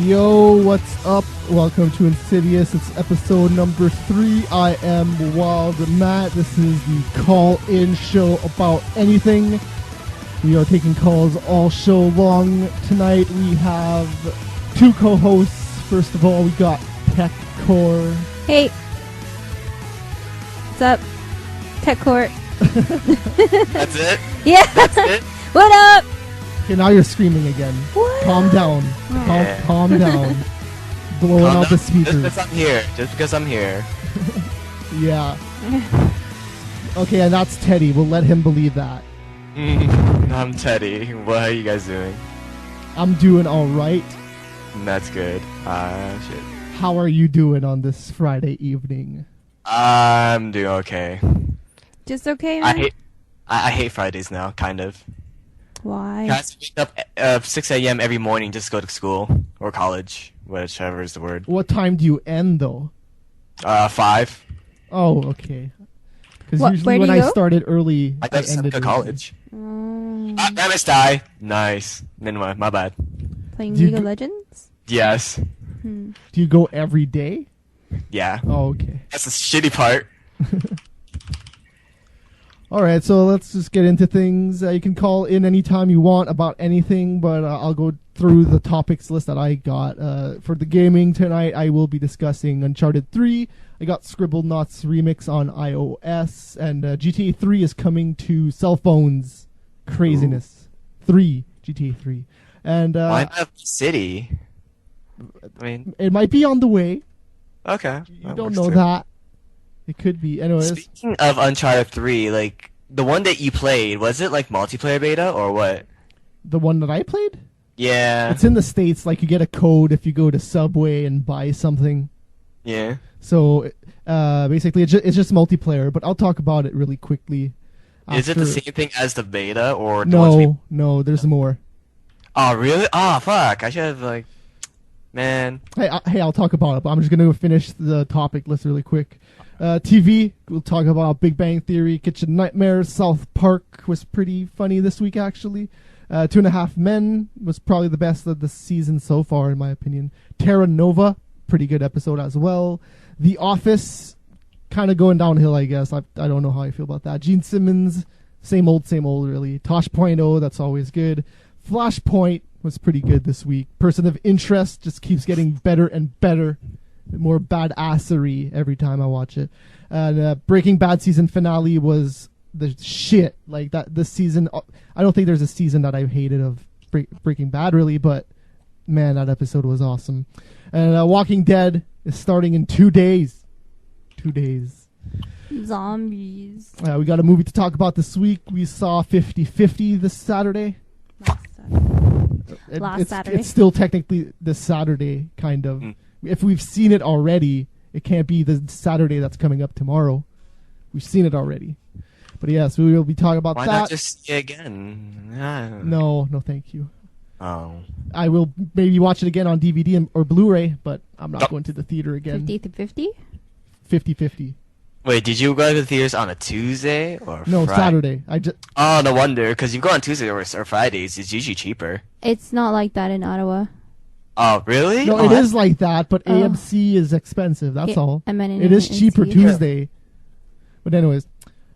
Yo, what's up? Welcome to Insidious. It's episode number 3. I am Wild Matt. This is the call-in show about anything. We are taking calls all show long. Tonight we have two co-hosts. First of all, we got Tech Core. Hey. What's up? Tech Court. That's it? Yeah. That's it? What up? Okay, now you're screaming again. What? Calm down. Yeah. Calm down. Blowing out the speakers. Just because I'm here. Just because I'm here. Yeah. Okay, and that's Teddy. We'll let him believe that. I'm Teddy. What are you guys doing? I'm doing alright. That's good. Shit. How are you doing on this Friday evening? I'm doing okay. Just okay, man? I hate Fridays now, kind of. Why? I have to wake up 6 a.m. every morning just to go to school or college, whichever is the word. What time do you end, though? 5. Oh, okay. Because Where usually do when you I go? started early, I I got ended to early. college. Mm, Ernest die. Nice. Anyway, my bad. playing Do you League of go- Legends? Yes. Hmm. Do you go every day? Yeah. Oh, okay. That's the shitty part. All right, so let's just get into things. You can call in anytime you want about anything, but I'll go through the topics list that I got. For the gaming tonight, I will be discussing Uncharted 3. I got Scribblenauts remix on iOS, and GTA 3 is coming to cell phones. Craziness. 3, GTA 3. And Why not City? I mean, it might be on the way. okay. You that don't works know too. that. It could be. Anyways, Speaking of Uncharted 3, like, the one that you played, was it, like, multiplayer beta, or what? the one that I played? Yeah. It's in the States. Like, you get a code if you go to Subway and buy something. Yeah. So, basically, it's just multiplayer, but I'll talk about it really quickly. Is it the after- same thing as the beta, or the ones we... No, there's more. Oh, really? Oh, fuck. I should have, like... Man. Hey, I'll talk about it, but I'm just going to finish the topic list really quick. TV, we'll talk about Big Bang Theory, Kitchen Nightmares, South Park was pretty funny this week, actually. 2.5 Men was probably the best of the season so far, in my opinion. Terra Nova, pretty good episode as well. The Office, kind of going downhill, I guess. I don't know how I feel about that. Gene Simmons, same old, really. Tosh.0, that's always good. Flashpoint was pretty good this week. Person of Interest just keeps getting better and better. More badassery every time I watch it. And Breaking Bad season finale was the shit. Like that, this season, I don't think there's a season that I've hated of Breaking Bad really, but man, that episode was awesome. And Walking Dead is starting in 2 days. 2 days. Zombies. We got a movie to talk about this week. We saw 50-50 this Saturday. Last Saturday. It's still technically this Saturday, kind of. If we've seen it already, it can't be the Saturday that's coming up tomorrow. We've seen it already. But yes, we will be talking about Why that. not just see it again? No, thank you. Oh. I will maybe watch it again on DVD or Blu-ray, but I'm not going to the theater again. 50-50? 50-50. Wait, did you go to the theaters on a Tuesday or No, Friday? Saturday. I just Oh, no wonder, because you go on Tuesday or Fridays, it's usually cheaper. It's not like that in Ottawa. Oh, really? no, Oh, it that's- is like that, but Oh. AMC is expensive. That's Yeah, all. I meant It is in cheaper NC. Tuesday. But anyways,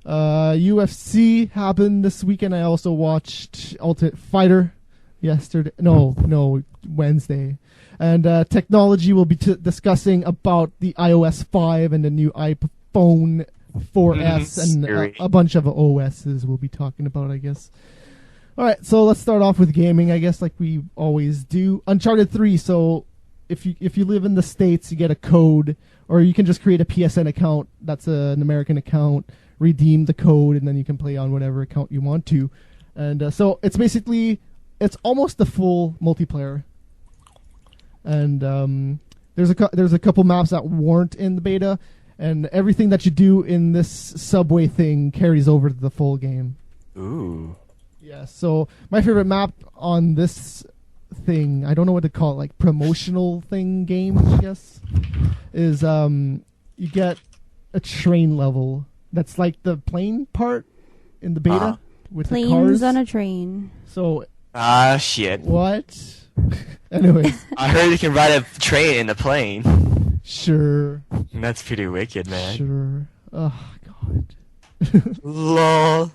UFC happened this weekend. I also watched Ultimate Fighter yesterday. No, Wednesday. And technology will be discussing about the iOS 5 and the new iPhone 4S and Scary. a bunch of OSs we'll be talking about, I guess. All right, so let's start off with gaming, I guess, like we always do. Uncharted 3. So if you live in the States, you get a code, or you can just create a PSN account. That's an American account. Redeem the code, and then you can play on whatever account you want to. And so it's basically, it's almost the full multiplayer. And there's a couple maps that weren't in the beta, and everything that you do in this subway thing carries over to the full game. Ooh. Yeah, so my favorite map on this thing, I don't know what to call it, like promotional thing game, I guess, is you get a train level that's like the plane part in the beta with the Planes cars. on a train. So Ah, shit. what? Anyways, I heard you can ride a train in a plane. sure, That's pretty wicked, man. sure. Oh god. Lol.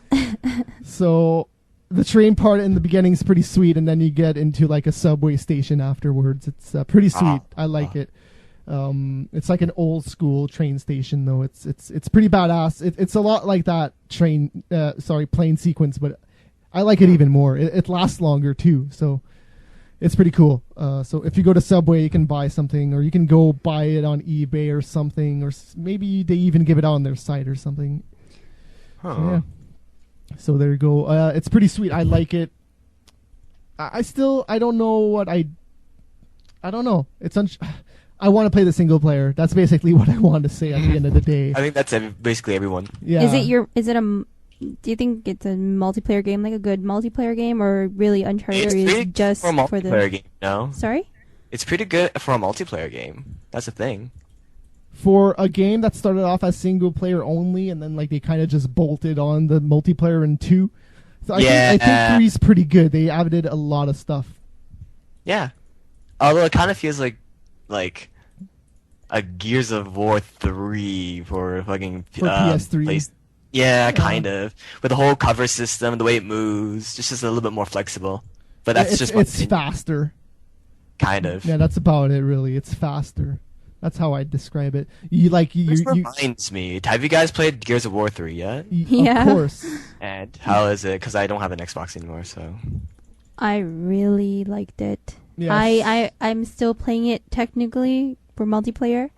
So the train part in the beginning is pretty sweet, and then you get into like a subway station afterwards. It's pretty sweet. I like it. It's like an old school train station, though. It's pretty badass. It's a lot like that plane sequence, but I like it even more. It lasts longer too, so it's pretty cool. So if you go to Subway, you can buy something, or you can go buy it on eBay or something, or maybe they even give it out on their site or something. Huh. So, yeah. So there you go. It's pretty sweet. I like it. I don't know what I don't know. I want to play the single player. That's basically what I want to say at the end of the day. I think that's basically everyone. Yeah. Do you think it's a multiplayer game, like a good multiplayer game, or really Uncharted It's is pretty just for a multiplayer game, no? Sorry? It's pretty good for a multiplayer game. That's the thing. For a game that started off as single player only, and then like they kind of just bolted on the multiplayer in 2. So I think 3's pretty good. They added a lot of stuff. Yeah. Although it kind of feels like a Gears of War 3 for fucking For PS3. Yeah, kind of. With the whole cover system, the way it moves, just a little bit more flexible. But that's just my it's opinion. faster. Kind of. Yeah, that's about it. Really, it's faster. That's how I describe it. This reminds me. Have you guys played Gears of War 3 yet? Yeah. Of course. And how is it? Because I don't have an Xbox anymore, so. I really liked it. Yes. I'm still playing it technically for multiplayer,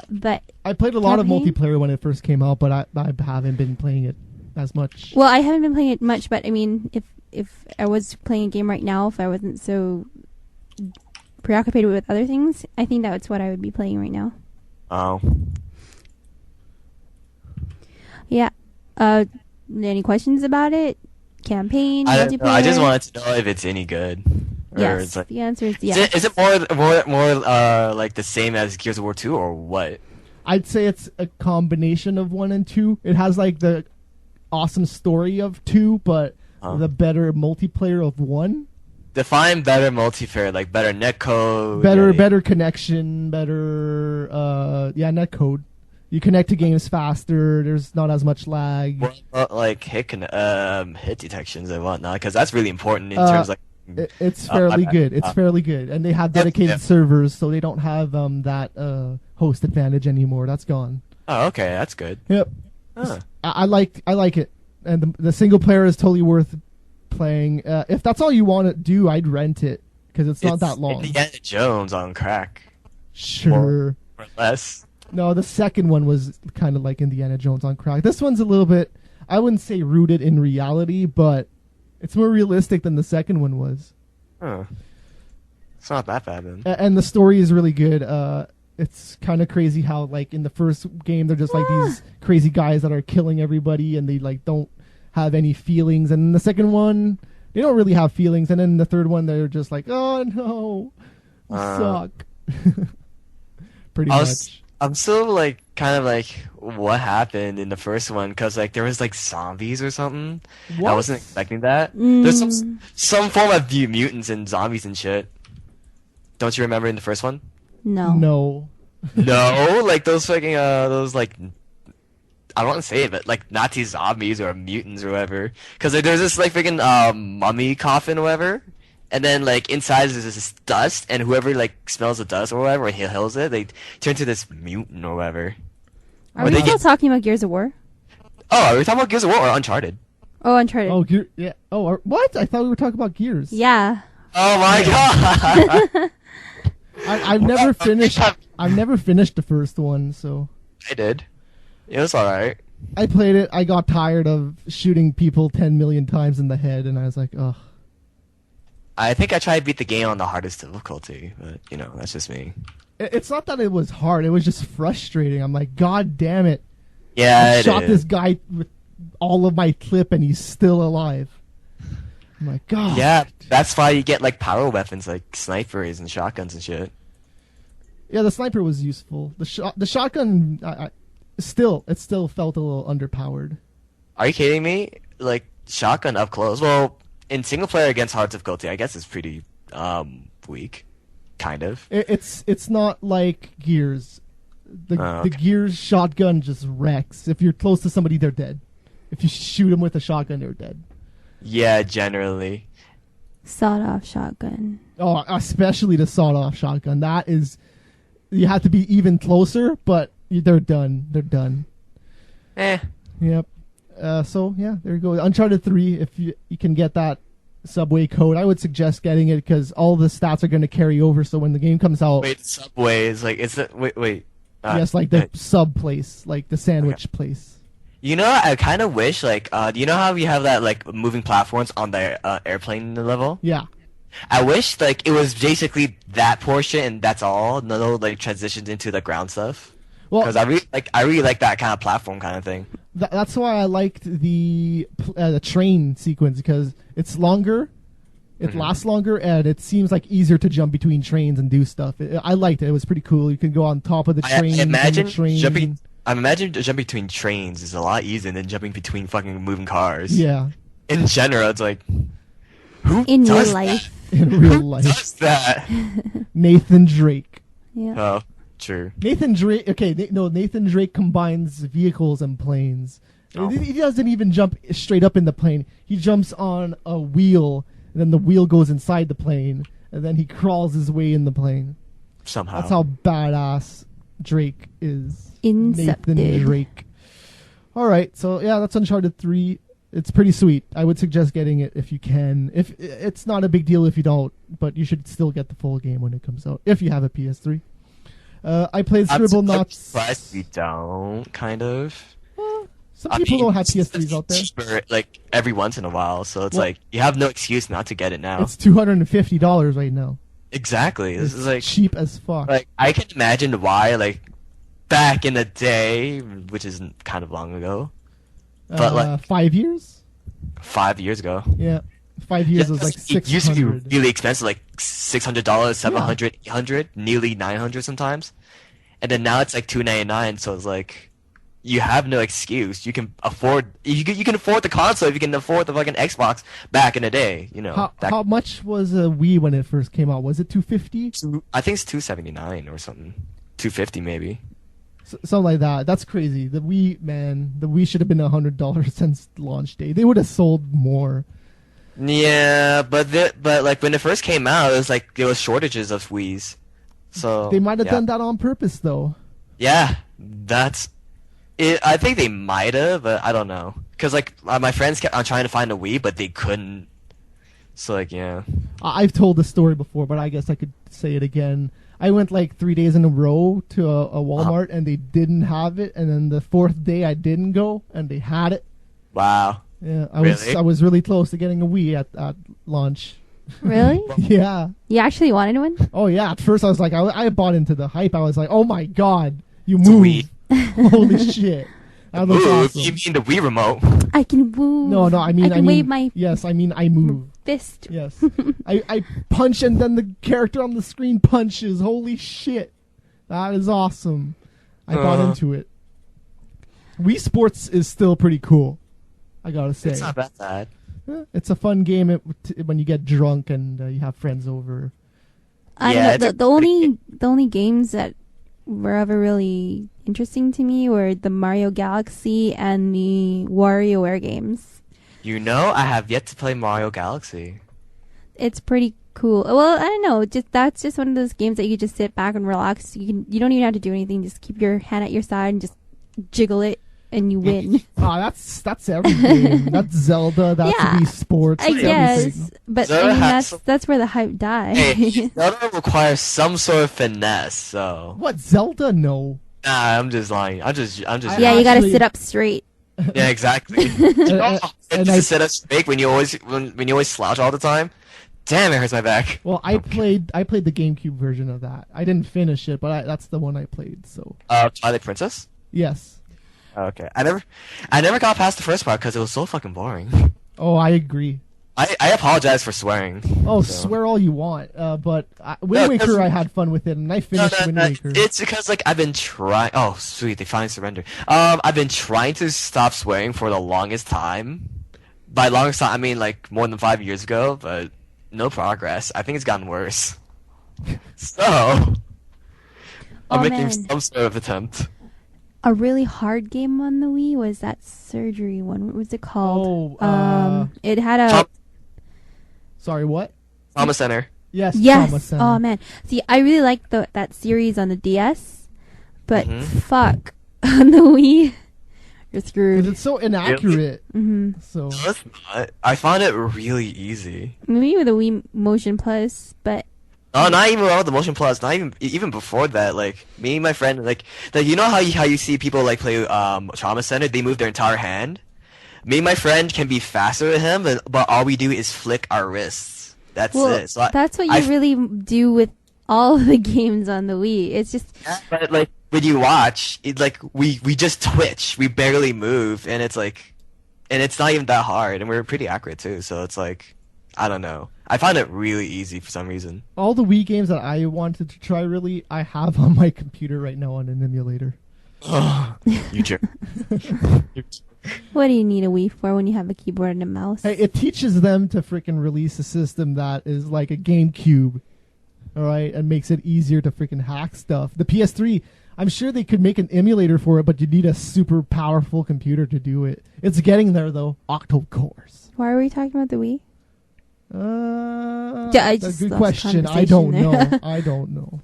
but I played a lot of campaign? multiplayer when it first came out, but I haven't been playing it as much. well, I haven't been playing it much. But I mean, if I was playing a game right now, if I wasn't so preoccupied with other things, I think that's what I would be playing right now. Oh. Yeah. Any questions about it? Campaign, I don't multiplayer? know. I just wanted to know if it's any good. Or Yes. it's like, The answer is yes. Is it more like the same as Gears of War 2 or what? I'd say it's a combination of 1 and 2. It has like the awesome story of 2, but the better multiplayer of 1. Define better multiplayer, like better netcode. Better connection, better netcode. You connect to games faster. There's not as much lag. Well, like hit detections and whatnot, because that's really important in terms like. It's fairly good. It's fairly good, and they have dedicated servers, so they don't have that host advantage anymore. That's gone. Oh, okay, that's good. Yep. Huh. I like it, and the single player is totally worth playing. If that's all you want to do, I'd rent it because it's not that long. Indiana Jones on crack. Sure. Or less. No, the second one was kind of like Indiana Jones on crack. This one's a little bit, I wouldn't say rooted in reality, but it's more realistic than the second one was. Huh. It's not that bad then. And the story is really good. It's kind of crazy how, like, in the first game, they're just like these crazy guys that are killing everybody, and they like don't have any feelings. And in the second one, they don't really have feelings. And then in the third one, they're just like, oh no, you suck. Pretty much. I'm still like kind of like what happened in the first one, because like there was like zombies or something. What? I wasn't expecting that. There's some form of mutants and zombies and shit. Don't you remember in the first one? No. No. No, like those fucking those like, I don't want to say it, but like Nazi zombies or mutants or whatever. Because like, there's this like freaking mummy coffin or whatever. And then, like, inside is this dust, and whoever, like, smells the dust or whatever, or inhales it, they turn to this mutant or whatever. Are we still talking about Gears of War? Oh, are we talking about Gears of War or Uncharted? Oh, Uncharted. Oh, yeah. Oh, what? I thought we were talking about Gears. Yeah. Oh my god! I've never finished. I've never finished the first one, so. I did. It was alright. I played it. I got tired of shooting people 10 million times in the head, and I was like, ugh. I think I tried to beat the game on the hardest difficulty, but, you know, that's just me. It's not that it was hard. It was just frustrating. I'm like, God damn it. Yeah, I shot this guy with all of my clip, and he's still alive. I'm like, God. Yeah, that's why you get, like, power weapons, like snipers and shotguns and shit. Yeah, the sniper was useful. The shotgun, it still felt a little underpowered. Are you kidding me? Like, shotgun up close. Well, in single player against hard difficulty, I guess it's pretty weak, kind of. It's not like Gears. The Okay. Gears shotgun just wrecks. If you're close to somebody, they're dead. If you shoot them with a shotgun, they're dead. Yeah, generally. Sawed-off shotgun. Oh, especially the sawed-off shotgun. That is, you have to be even closer, but they're done. They're done. Yep. So yeah, there you go. Uncharted 3. If you can get that Subway code, I would suggest getting it because all the stats are going to carry over. So when the game comes out, Wait, Subway is like it's the wait. yes, like the sub place, like the sandwich place. You know, I kind of wish like do you know how you have that like moving platforms on the airplane level? Yeah. I wish like it was basically that portion and that's all. No like transitions into the ground stuff. Well, Because I really like that kind of platform kind of thing. that's why I liked the train sequence because it's longer, it lasts longer, and it seems like easier to jump between trains and do stuff. I liked it. It was pretty cool. You can go on top of the train. I imagine jumping between trains is a lot easier than jumping between fucking moving cars. Yeah, In general, it's like who In real does life. in real Who life. does that? Nathan Drake. Yeah. Oh, true. Nathan Drake. Okay, Nathan Drake combines vehicles and planes. Oh. He doesn't even jump straight up in the plane. He jumps on a wheel, and then the wheel goes inside the plane, and then he crawls his way in the plane. Somehow. That's how badass Drake is. Incepted. Nathan Drake. All right, so yeah, that's Uncharted 3. It's pretty sweet. I would suggest getting it if you can. If it's not a big deal if you don't, but you should still get the full game when it comes out if you have a PS3. I played I'm Scribblenauts. surprised we don't, kind of. Some people don't have PS3s it's out there. cheaper, like every once in a while, so it's Well- like you have no excuse not to get it now. It's $250 right now. Exactly. This It's is like cheap as fuck. like I can imagine why like back in the day, which is kind of long ago, but like 5 years? 5 years ago. Yeah, 5 years was like it used to be 600. really expensive, like $600, 700, 800, nearly 900 sometimes, and then now it's like $299. So it's like you have no excuse. You can afford you can afford the console if you can afford the fucking Xbox back in the day. You know, How much was a Wii when it first came out? Was it 250? I think it's $279 or something, $250 maybe. Something like that. That's crazy. The Wii should have been $100 since launch day. They would have sold more. Yeah, but like when it first came out, it was like there was shortages of Wii's. So They might have yeah. done that on purpose, though. Yeah, that's it. I think they might have, but I don't know. Cause like my friends kept on trying to find a Wii, but they couldn't. So like yeah. I've told the story before, but I guess I could say it again. I went like 3 days in a row to a Walmart, and they didn't have it. And then the fourth day, I didn't go, and they had it. Wow. Yeah, Really? I was really close to getting a Wii at launch. Really? Yeah. You actually wanted one? Oh yeah. At first, I was like, I bought into the hype. I was like, oh my god, you It's a moved! Wii. Holy shit! That looks Ooh, awesome. you mean the Wii remote? I can move. No, I mean, I can wave my yes, I mean, I move. fist. Yes, I punch, and then the character on the screen punches. Holy shit, that is awesome! I bought into it. Wii Sports is still pretty cool. I gotta say, It's not that bad. It's a fun game when you get drunk and you have friends over. I Yeah, don't know. it's The only games that were ever really interesting to me were the Mario Galaxy and the WarioWare games. You know, I have yet to play Mario Galaxy. It's pretty cool. Well, I don't know. That's just one of those games that you just sit back and relax. You don't even have to do anything. Just keep your hand at your side and just jiggle it, and you win. That's every game. That's Zelda. That's Yeah, Wii Sports. I that's guess, everything. but Zelda I mean has that's where the hype died. Hey, Zelda requires some sort of finesse, so What Zelda? No. nah, I'm just lying. I'm just Yeah, you gotta Actually- sit up straight. yeah, exactly. and and I- to sit up straight when you always slouch all the time. Damn, it hurts my back. Well, I played the GameCube version of that. I didn't finish it, but that's the one I played. So Twilight Princess. yes. Okay, I never got past the first part because it was so fucking boring. Oh, I agree. I apologize for swearing. Oh, so. swear all you want. But Wind No, 'cause- Waker, I had fun with it, and I finished Wind Waker. It's because like I've been trying. Oh, sweet, they finally surrendered. I've been trying to stop swearing for the longest time. By longest time, I mean like more than 5 years ago. But no progress. I think it's gotten worse. So, I'm Oh, making man. some sort of attempt. A really hard game on the Wii was that surgery one. What was it called? Oh, it had a... Trauma, Sorry, what? Trauma Center. Yes. Trauma Yes. Center. Oh, man. See, I really liked that series on the DS, but Mhm. fuck. On the Wii, you're 'Cause screwed. it's so inaccurate. Mm-hmm. So No, it's not. I found it really easy. Maybe with the Wii Motion Plus, but Oh, not even with the Motion Plus. Not even before that. Like me and my friend, like you know how you see people like play Trauma Center. They move their entire hand. Me and my friend can be faster than him, but all we do is flick our wrists. That's well, it. So that's what I you really do with all of the games on the Wii. It's just But like when you watch, it like we just twitch. We barely move, and it's like, and it's not even that hard, and we're pretty accurate too. So it's like, I don't know. I found it really easy for some reason. all the Wii games that I wanted to try, really, I have on my computer right now on an emulator. You jerk. what do you need a Wii for when you have a keyboard and a mouse? Hey, it teaches them to freaking release a system that is like a GameCube, all right, and makes it easier to freaking hack stuff. The PS3, I'm sure they could make an emulator for it, but you need a super powerful computer to do it. It's getting there though. Octo cores. Why are we talking about the Wii? Yeah, I that's just a good lost question. I don't conversation know. I don't know.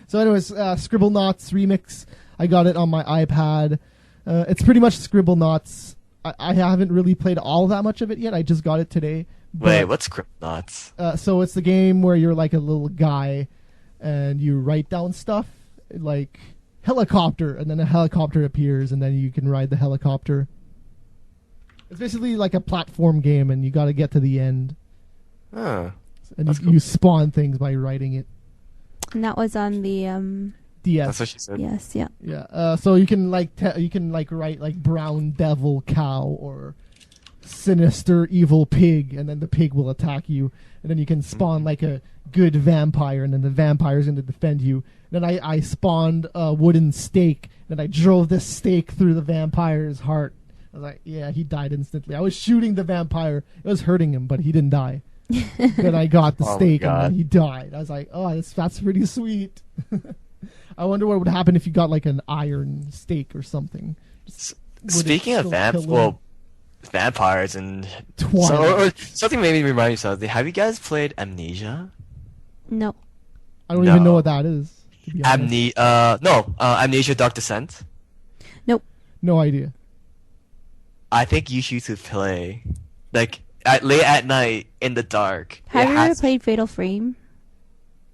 So, anyways, Scribblenauts remix. I got it on my iPad. It's pretty much Scribblenauts. I haven't really played all that much of it yet. I just got it today. Wait, But, what's Scribblenauts? so it's the game where you're like a little guy, and you write down stuff like helicopter, and then a helicopter appears, and then you can ride the helicopter. It's basically like a platform game, and you got to get to the end. Huh. And That's you, cool. you spawn things by writing it. And that was on the DS. That's what she said. yes, yeah. Yeah. So you can like write like brown devil cow or sinister evil pig, and then the pig will attack you, and then you can spawn like a good vampire, and then the vampire's going to defend you. Then I spawned a wooden stake, and I drove this stake through the vampire's heart. I was like, yeah, he died instantly. I was shooting the vampire. It was hurting him, but he didn't die. Then I got the Oh my stake, and God. then he died. I was like, oh, that's pretty sweet. I wonder what would happen if you got like an iron stake or something. Would it Speaking of still kill him? vampires and Twilight. something made me remind me of something. Have you guys played Amnesia? No. I don't even know No. what that is. To be honest. Amnesia Dark Descent. No idea. I think you should play, like late at night in the dark. Have It you ever has- played Fatal Frame?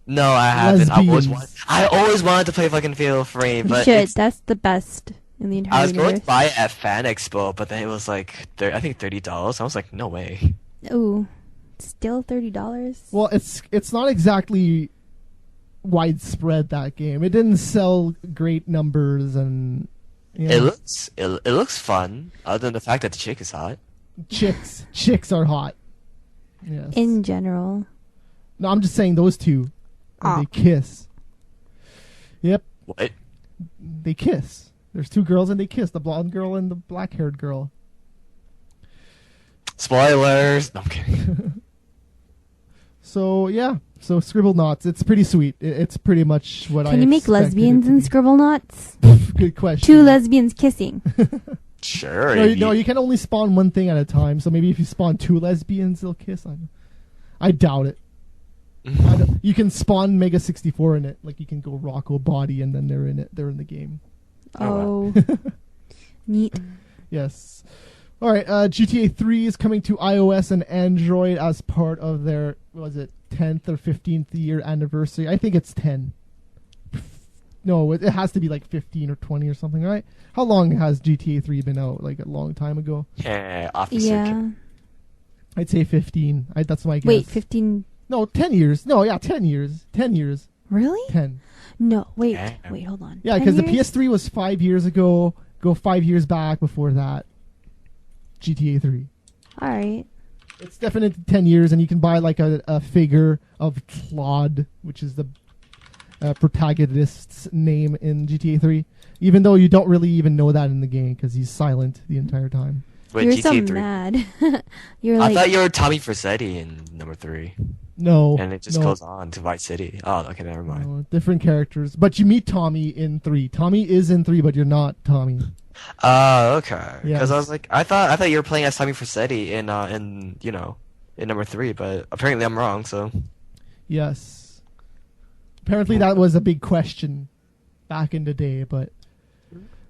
No, I haven't. Lesbians. I always wanted to play fucking Fatal Frame, You but should. it's- That's the best in the I entire was going universe. to buy it at Fan Expo, but then it was like I think $30. I was like, no way. Ooh, still $30. Well, it's not exactly widespread, that game. It didn't sell great numbers, and you know, It looks fun, other than the fact that the chick is hot. chicks are hot. Yes. In general. No, I'm just saying those two. And Ah. they kiss. Yep, What? they kiss. There's two girls and they kiss. The blonde girl and the black-haired girl. Spoilers. No, I'm kidding. So yeah, so Scribblenauts. It's pretty sweet. It's pretty much what I. Can you make expected lesbians it in to Scribblenauts? be. Good question. Two lesbians kissing. Sure. No, you can only spawn one thing at a time. So maybe if you spawn two lesbians, they'll kiss. I doubt it. You can spawn Mega 64 in it. Like you can go Rocco Body, and then they're in it. They're in the game. Oh. Neat. Yes. All right. GTA 3 is coming to iOS and Android as part of their, what was it, 10th or 15th year anniversary. I think it's 10. No, it has to be like 15 or 20 or something, right? How long has GTA 3 been out? Like a long time ago. Yeah, Officer. Yeah. I'd say 15. That's my guess. Wait, 15. No, 10 years. No, yeah, 10 years. 10 years. Really? 10. No. Wait. Damn. Wait, hold on. Yeah, 10 because the years? PS3 was 5 years ago. Go 5 years back before that. GTA 3. All right. It's definitely 10 years, and you can buy like a figure of Claude, which is the protagonist's name in GTA 3. Even though you don't really even know that in the game because he's silent the entire time. with You're GTA so 3. mad. You're I like, thought you were Tommy Vercetti in number 3, No. and it just no, goes on to Vice City. Oh, okay, never mind. no, different characters. But you meet Tommy in 3. Tommy is in 3, but you're not Tommy. Oh, okay. Because I Yes. was like, I thought you were playing as Tommy Vercetti in in number 3, but apparently I'm wrong. So Yes. Apparently that was a big question back in the day, but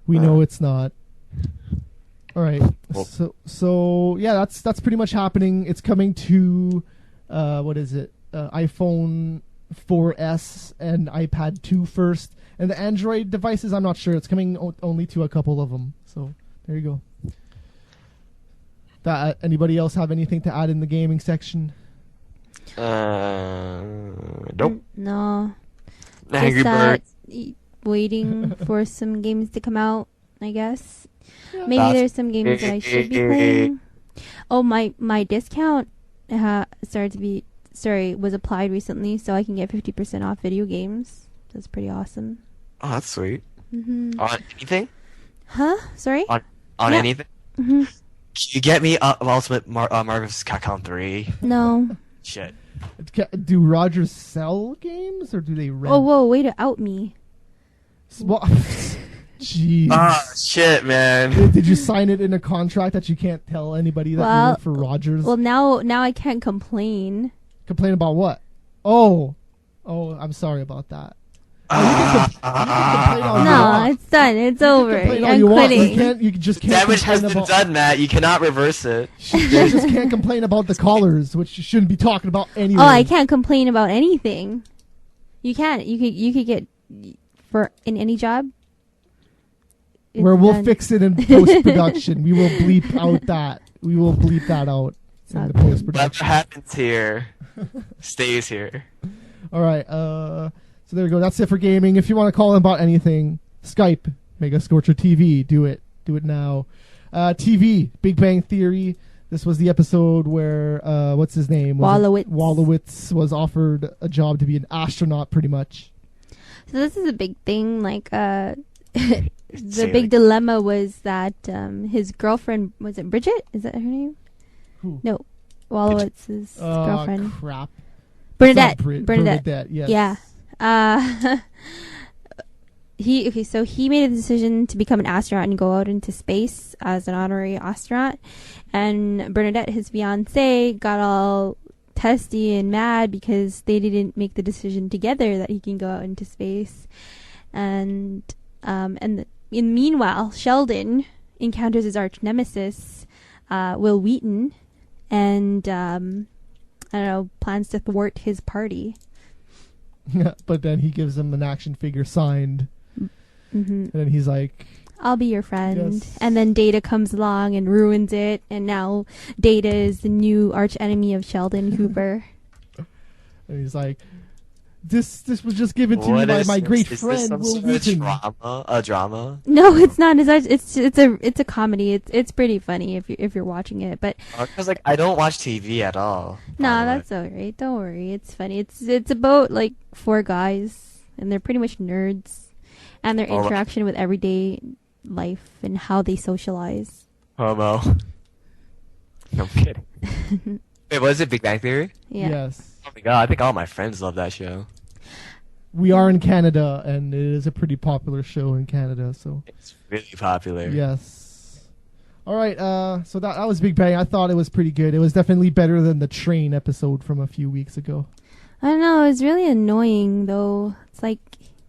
we know it's not. All right. Well- So yeah, that's pretty much happening. It's coming to what is it? iPhone 4S and iPad 2 first, and the Android devices, I'm not sure. It's coming only to a couple of them. So there you go. That anybody else have anything to add in the gaming section? nope. no. Angry Just Bird. waiting for some games to come out, I guess. Yeah. Maybe That's- there's some games that I should be playing. Oh, my discount was applied recently, so I can get 50% off video games. That's pretty awesome. Oh, that's sweet. Hmm. On anything? Huh? Sorry? On Yeah. anything? Hmm. Can you get me Ultimate Marvel's Capcom 3? No. Shit. Do Rogers sell games or do they rent? Oh, whoa, way to out me. Well, jeez. Ah, shit, man. Did you sign it in a contract that you can't tell anybody that you Well- work for Rogers? Well, now I can't complain. Complain about what? Oh, I'm sorry about that. Complain all you No, want. it's done. It's You can over. complain all I'm you want. quitting. You just can't Damage has complain been about. done, Matt. You cannot reverse it. You just can't complain about the callers, which you shouldn't be talking about anyway. Oh, I can't complain about anything. You can't. You could get in any job. It's Where we'll done. fix it in post production. We will bleep out that. We will bleep that out It's in not the good. post Whatever production. happens here stays here. All right. So there you go. That's it for gaming. If you want to call in about anything, Skype, Mega Scorcher TV. Do it. Do it now. TV, Big Bang Theory. This was the episode where what's his name? Wolowitz was offered a job to be an astronaut, pretty much. So this is a big thing. Like, the Say big like- dilemma was that his girlfriend, was it Bridget? Is that her name? Who? No, Wolowitz's girlfriend, Crap. Bernadette. It's not Bernadette. Yes. Yeah. So he made a decision to become an astronaut and go out into space as an honorary astronaut. And Bernadette, his fiance, got all testy and mad because they didn't make the decision together that he can go out into space. And meanwhile, Sheldon encounters his arch nemesis, Will Wheaton, and I don't know, plans to thwart his party. But then he gives him an action figure signed, Hmm. and then he's like, I'll be your friend. Yes. And then Data comes along and ruins it, and now Data is the new arch enemy of Sheldon Cooper. and he's like, this was just given to me What by is my this? great Is friend this some Will sort of Wheaton. drama? A drama? No, it's not. It's a comedy. It's pretty funny if you're watching it. But Because like I don't watch TV at all. no, by the way. that's alright. Don't worry. It's funny. It's about like 4 guys, and they're pretty much nerds, and their Alright. interaction with everyday life and how they socialize. Homo. No, I'm kidding. Wait, what is it? Big Bang Theory? Yeah. Yes. Oh my god, I think all my friends love that show. We are in Canada, and it is a pretty popular show in Canada, so It's really popular. yes. All right, so that was Big Bang. I thought it was pretty good. It was definitely better than the train episode from a few weeks ago. I don't know. It's really annoying though. It's like,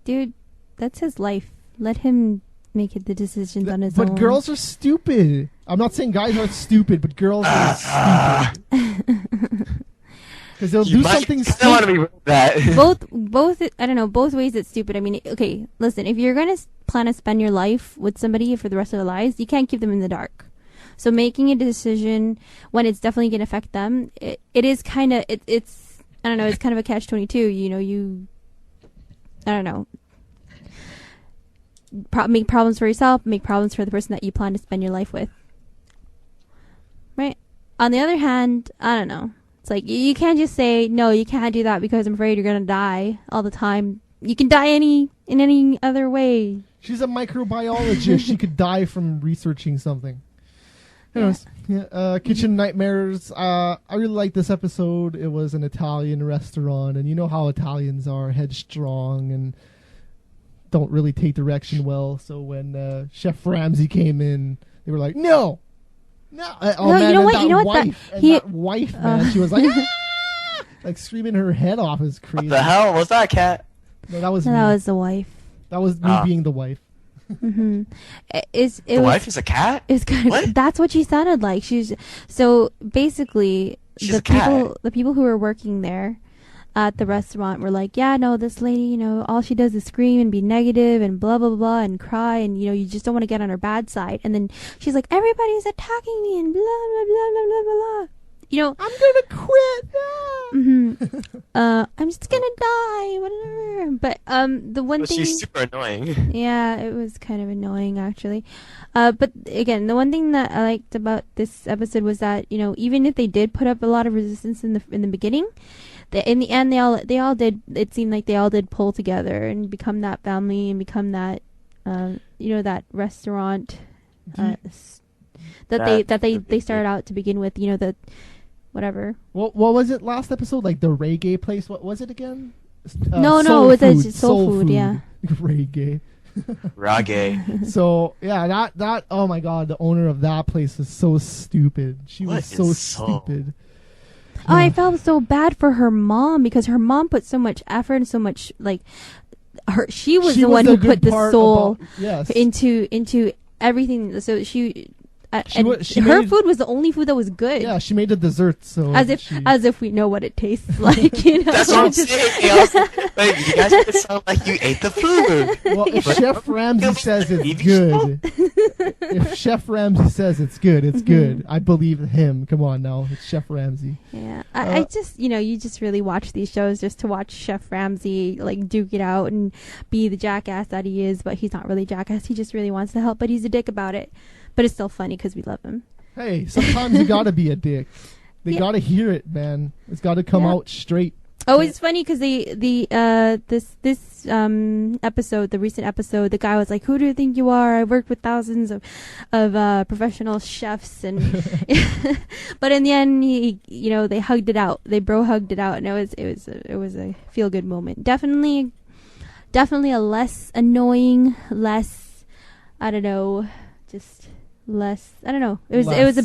dude, that's his life. Let him make the decisions on his own. But girls are stupid. I'm not saying guys are stupid, but girls are stupid. Because they'll do something I want to stupid. be with that. both I don't know, both ways it's stupid. I mean, okay, listen, if you're going to plan to spend your life with somebody for the rest of their lives, you can't keep them in the dark. So making a decision when it's definitely going to affect them, it is kind of, it's I don't know, it's kind of a catch-22, you know, I don't know, make problems for yourself, make problems for the person that you plan to spend your life with. Right? On the other hand, I don't know. It's like, you can't just say, no, you can't do that because I'm afraid you're going to die all the time. You can die in any other way. She's a microbiologist. She could die from researching something. Anyways, Kitchen Nightmares. I really like this episode. It was an Italian restaurant, and you know how Italians are, headstrong and don't really take direction well. So when Chef Ramsay came in, they were like, "No, no!" No, you know what? You know what? That wife, man, she was like, "Ah!" Like screaming her head off. Is crazy. What the hell was that, cat? No, that was No, me. that was the wife. That was me being the wife. Mm-hmm. The wife is a cat? It's kind of, What? that's what she sounded like. She's so basically She's a cat. the people who were working there at the restaurant were like, yeah, no, this lady, you know, all she does is scream and be negative and blah blah blah and cry, and you know, you just don't want to get on her bad side. And then she's like, everybody's attacking me and blah blah blah blah blah blah blah. You know, I'm gonna quit. I'm just gonna die, whatever. But the one thing, She's super annoying. yeah, it was kind of annoying actually. But again, the one thing that I liked about this episode was that, you know, even if they did put up a lot of resistance in the beginning, in the end they all did. It seemed like they all did pull together and become that family and become that, you know, that restaurant that they started out to begin with. You know, the whatever. What was it last episode? Like the reggae place? What was it again? No, Soul it was food. soul food. Yeah. Reggae. Rage. So yeah, that oh my god, the owner of that place is so stupid. She What was so is Soul? stupid. Oh, I felt so bad for her mom because her mom put so much effort and so much like she was the one who put the soul into everything. So she her food was the only food that was good. Yeah, she made the dessert. So as if we know what it tastes like. You know, That's what I'm saying. Like, you guys make it sound like you ate the food. Well, if Chef Ramsay says it's good, if Chef Ramsay says it's good, it's good. I believe him. Come on now, it's Chef Ramsay. Yeah, I just, you know, you just really watch these shows just to watch Chef Ramsay like duke it out and be the jackass that he is, but he's not really jackass. He just really wants to help, but he's a dick about it. But it's still funny because we love him. Hey, sometimes you gotta be a dick. They gotta hear it, man. It's gotta come out straight. Oh, it's funny because this episode, the recent episode, the guy was like, "Who do you think you are? I worked with thousands of professional chefs," and but in the end, they hugged it out. They hugged it out, and it was a feel good moment. Definitely a less annoying, less, I don't know, just less. I don't know. It was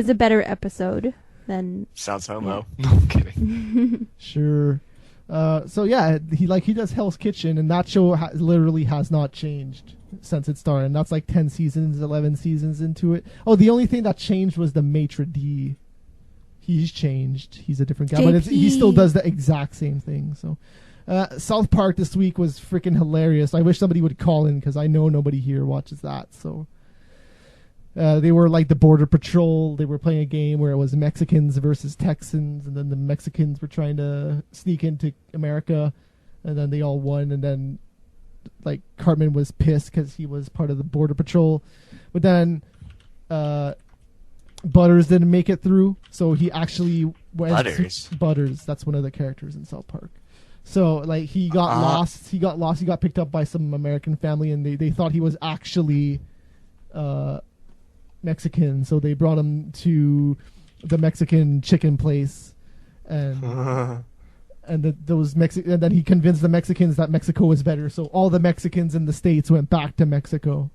a better episode. Then sounds homo. No, I'm kidding. Sure. So yeah, he does Hell's Kitchen, and that show literally has not changed since it started. And that's like 10 seasons, 11 seasons into it. Oh, the only thing that changed was the maitre d'. He's changed. He's a different guy, but he still does the exact same thing. So, South Park this week was freaking hilarious. I wish somebody would call in because I know nobody here watches that. So. They were like the Border Patrol. They were playing a game where it was Mexicans versus Texans, and then the Mexicans were trying to sneak into America, and then they all won. And then, like, Cartman was pissed because he was part of the Border Patrol, but then Butters didn't make it through, so he actually went. Butters. That's one of the characters in South Park. So, like, he got lost. He got picked up by some American family, and they thought he was actually Mexican, so they brought him to the Mexican chicken place, and and then he convinced the Mexicans that Mexico was better. So all the Mexicans in the States went back to Mexico,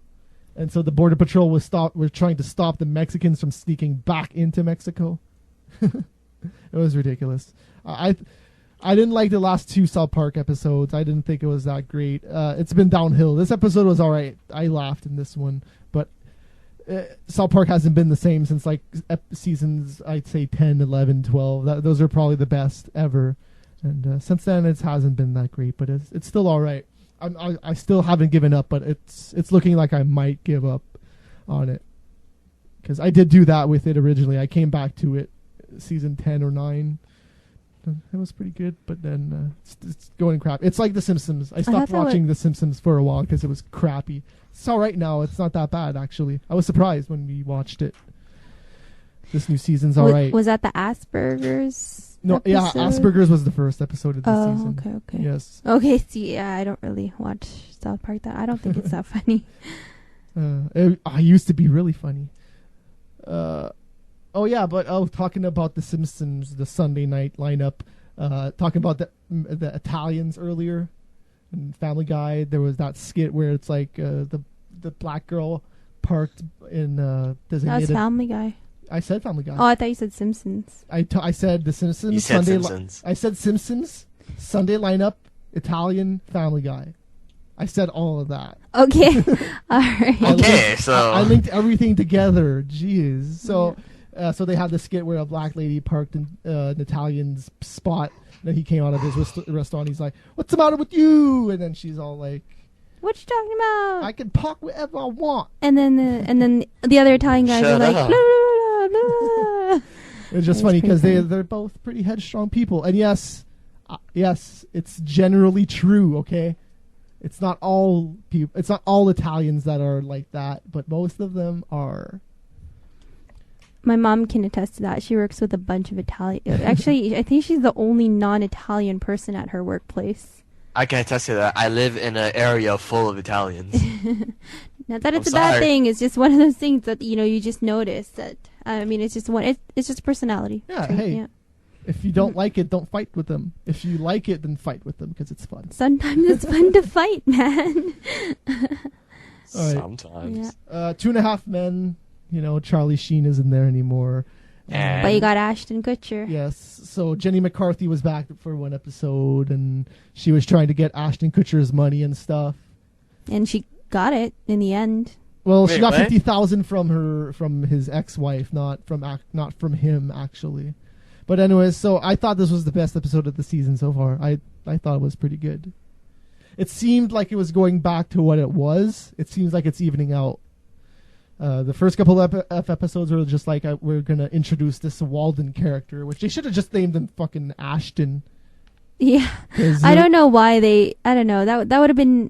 and so the Border Patrol was trying to stop the Mexicans from sneaking back into Mexico. It was ridiculous. I didn't like the last 2 South Park episodes. I didn't think it was that great. It's been downhill. This episode was all right. I laughed in this one, but South Park hasn't been the same since like seasons, I'd say 10, 11, 12. Those are probably the best ever. And since then, it hasn't been that great, but it's still all right. I still haven't given up, but it's looking like I might give up on it. Because I did do that with it originally. I came back to it season 10 or 9. It was pretty good, but then it's going crap. It's like The Simpsons. I stopped watching The Simpsons for a while because it was crappy. It's all right now. It's not that bad, actually. I was surprised when we watched it. This new season's all right. Was that the Asperger's? No, episode? Yeah, Asperger's was the first episode of this season. Okay. Yes. Okay, see, yeah, I don't really watch South Park. I don't think it's that funny. I used to be really funny. Talking about The Simpsons, the Sunday night lineup. Talking about the Italians earlier. In Family Guy, there was that skit where it's like the black girl parked in designated. That's Family Guy. I said Family Guy. Oh, I thought you said Simpsons. I said The Simpsons. You said Sunday Simpsons. I said Simpsons. Sunday lineup. Italian Family Guy. I said all of that. Okay. All right. Okay, so I linked everything together. Jeez. So, so they had the skit where a black lady parked in an Italian's spot. Then he came out of his restaurant. He's like, "What's the matter with you?" And then she's all like, What you talking about? "I can park wherever I want." And then the other Italian guys are Shut like, up. blah, blah, blah, blah. It's just That's funny because pretty funny. they're both pretty headstrong people. And yes, it's generally true. Okay, it's not all people. It's not all Italians that are like that, but most of them are. My mom can attest to that. She works with a bunch of Italian. Actually, I think she's the only non-Italian person at her workplace. I can attest to that. I live in an area full of Italians. Not that it's I'm a bad sorry. thing. It's just one of those things that you just notice that. I mean, it's just one. It's just personality. Yeah, trait, hey. If you don't like it, don't fight with them. If you like it, then fight with them because it's fun. Sometimes it's fun to fight, man. All right. Sometimes. Yeah. 2.5 Men. Charlie Sheen isn't there anymore. And- But you got Ashton Kutcher. Yes. So Jenny McCarthy was back for one episode, and she was trying to get Ashton Kutcher's money and stuff. And she got it in the end. Well, Wait, she got what? 50,000 from his ex-wife, not from him actually. But anyways, so I thought this was the best episode of the season so far. I thought it was pretty good. It seemed like it was going back to what it was. It seems like it's evening out. The first couple of episodes were just like, we're going to introduce this Walden character, which they should have just named him fucking Ashton. Yeah. 'Cause, I don't know why they. I don't know. That would have been.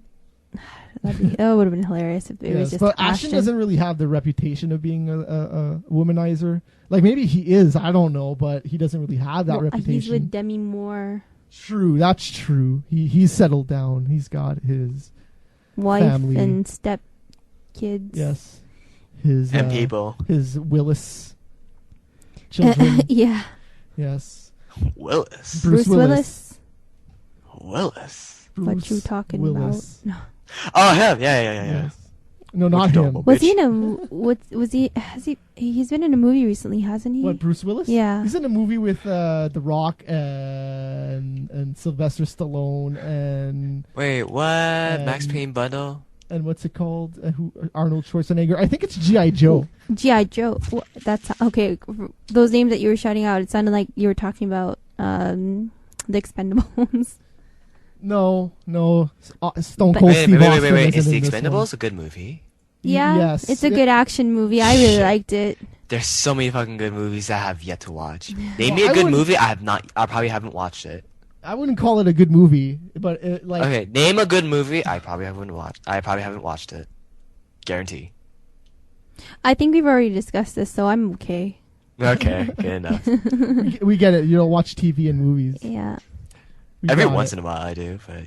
That would have been hilarious if it was just but Ashton. Ashton doesn't really have the reputation of being a womanizer. Like, maybe he is, I don't know, but he doesn't really have that Well, reputation. He's with Demi Moore, True, that's true. He's settled down. He's got his wife family. and step kids. Yes, his And people. his Willis children. Yeah. Yes, Willis. Bruce Willis. Willis. What Bruce you talking Willis. about? No. Oh, him. Yeah. Yes. No, not him. Adorable. Was he Bitch. in a? Was he? Has he? He's been in a movie recently, hasn't he? What, Bruce Willis? Yeah. He's in a movie with The Rock and Sylvester Stallone and Wait, what? Max Payne bundle? what's it called? Arnold Schwarzenegger. I think it's G.I. Joe. G.I. Joe. That's okay. Those names that you were shouting out, it sounded like you were talking about the Expendables. No. Stone Cold Wait. Steve Austin Is isn't The in this one. Expendables a good movie? Yeah, Yes. it's a good action movie. I really liked it. There's so many fucking good movies that I have yet to watch. Name Well, me a I good wouldn't- movie. I probably haven't watched it. I wouldn't call it a good movie, but Okay, name a good movie. I probably haven't watched it. Guarantee. I think we've already discussed this, so I'm okay. Okay, good enough. we get it. You don't watch TV and movies. Yeah. We Every got once it. in a while I do, but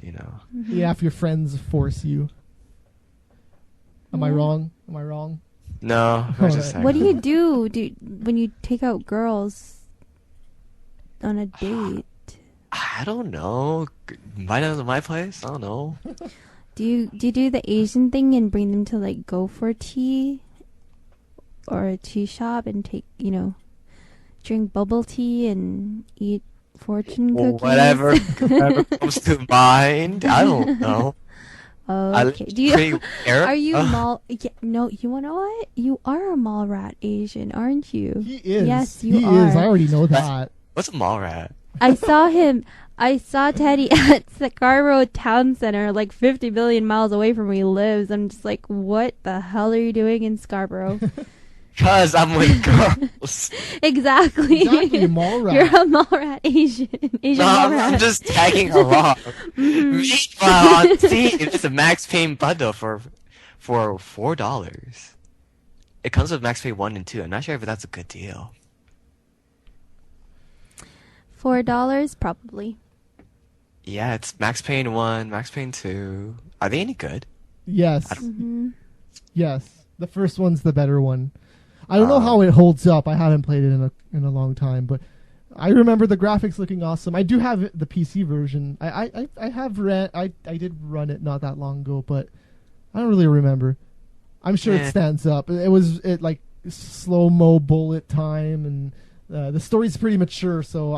Yeah, if your friends force you. Am I Yeah. wrong? No. I was just saying. What do you do when you take out girls on a date? I don't know. Invite them to my place. I don't know. Do you do the Asian thing and bring them to like go for tea or a tea shop and take drink bubble tea and eat fortune Well, cookies? whatever comes to mind. I don't know. I Okay. look Do you? pretty Arab. Are you mall? Yeah, no. You wanna know what? You are a mall rat Asian, aren't you? He is. Yes, you he are. is. I already know that. What's a mall rat? I saw him. I saw Teddy at Scarborough Town Center, like 50 billion miles away from where he lives. I'm just like, what the hell are you doing in Scarborough? Cause I'm with girls. Exactly. Exactly, mall rat. You're a mall rat Asian. Asian No, mall I'm rat. just tagging along. Meanwhile, on Steam, it's a Max Payne bundle for $4. It comes with Max Payne 1 and 2. I'm not sure if that's a good deal. $4 probably. Yeah, it's Max Payne 1, Max Payne 2. Are they any good? Yes. Hmm. Yes. The first one's the better one. I don't know how it holds up. I haven't played it in a long time, but I remember the graphics looking awesome. I do have the PC version. I did run it not that long ago, but I don't really remember. I'm sure it stands up. It was like slow-mo bullet time, and the story's pretty mature, so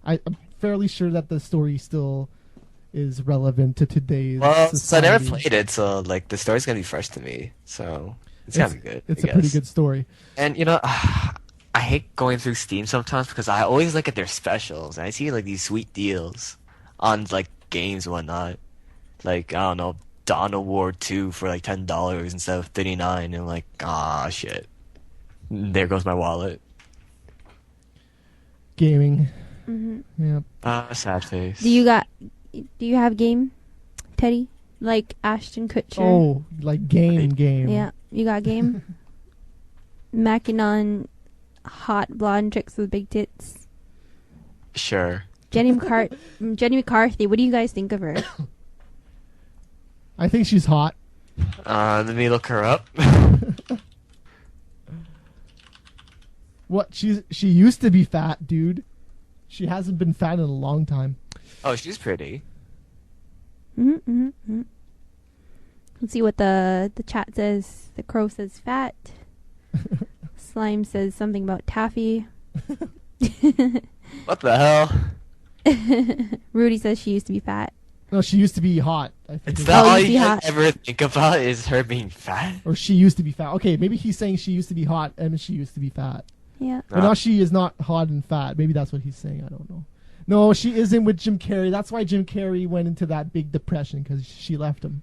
I'm fairly sure that the story still is relevant to today's society. So I never played it, so like the story's gonna be fresh to me. So it's gonna be good. It's a pretty good story. And you know, I hate going through Steam sometimes because I always look at their specials and I see like these sweet deals on like games and whatnot. Like, I don't know, Dawn of War 2 for like $10 instead of $39, and I'm like, shit. There goes my wallet. Gaming. Mm-hmm. Yeah. Sad face. Do you have game, Teddy? Like Ashton Kutcher? Oh, like game. Yeah, you got game? Macking on hot blonde chicks with big tits. Sure. Jenny McCarthy, what do you guys think of her? I think she's hot. Let me look her up. What? She used to be fat, dude. She hasn't been fat in a long time. Oh, she's pretty. Mm-hmm. Let's see what the chat says. The crow says fat. Slime says something about taffy. What the hell? Rudy says she used to be fat. No, she used to be hot. I think Is that all used to be you hot. ever think about is her being fat? or she used to be fat. Okay, maybe he's saying she used to be hot and she used to be fat. Yeah. But now she is not hot and fat. Maybe that's what he's saying. I don't know. No, she isn't with Jim Carrey. That's why Jim Carrey went into that big depression, because she left him.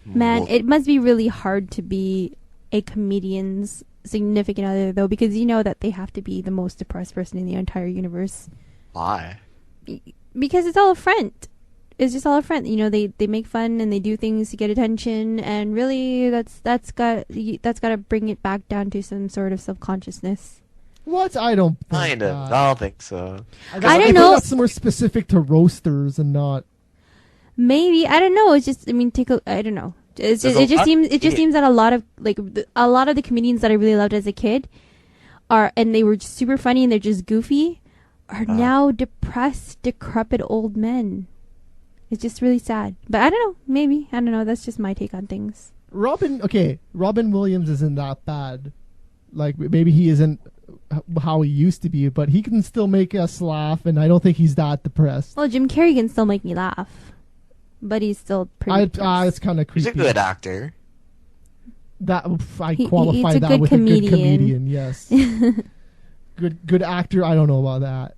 Man, it must be really hard to be a comedian's significant other, though, because you know that they have to be the most depressed person in the entire universe. Why? Because it's all a front. It's just all a front. You know, they make fun and they do things to get attention, and really that's got to bring it back down to some sort of self-consciousness. What? I don't think Kind of. that. I don't think so. I don't think know. that's more specific to roasters and not... Maybe, I don't know. It's just, I mean, I don't know. It just seems that a lot of the comedians that I really loved as a kid and they were just super funny and they're just goofy, are now depressed, decrepit old men. It's just really sad. But I don't know. Maybe. I don't know. That's just my take on things. Robin Williams isn't that bad. Like, maybe he isn't how he used to be, but he can still make us laugh, and I don't think he's that depressed. Well, Jim Carrey can still make me laugh, but he's still pretty depressed. It's kind of creepy. He's a good actor. That I qualify he's a that good with comedian. a good comedian. Yes. good actor. I don't know about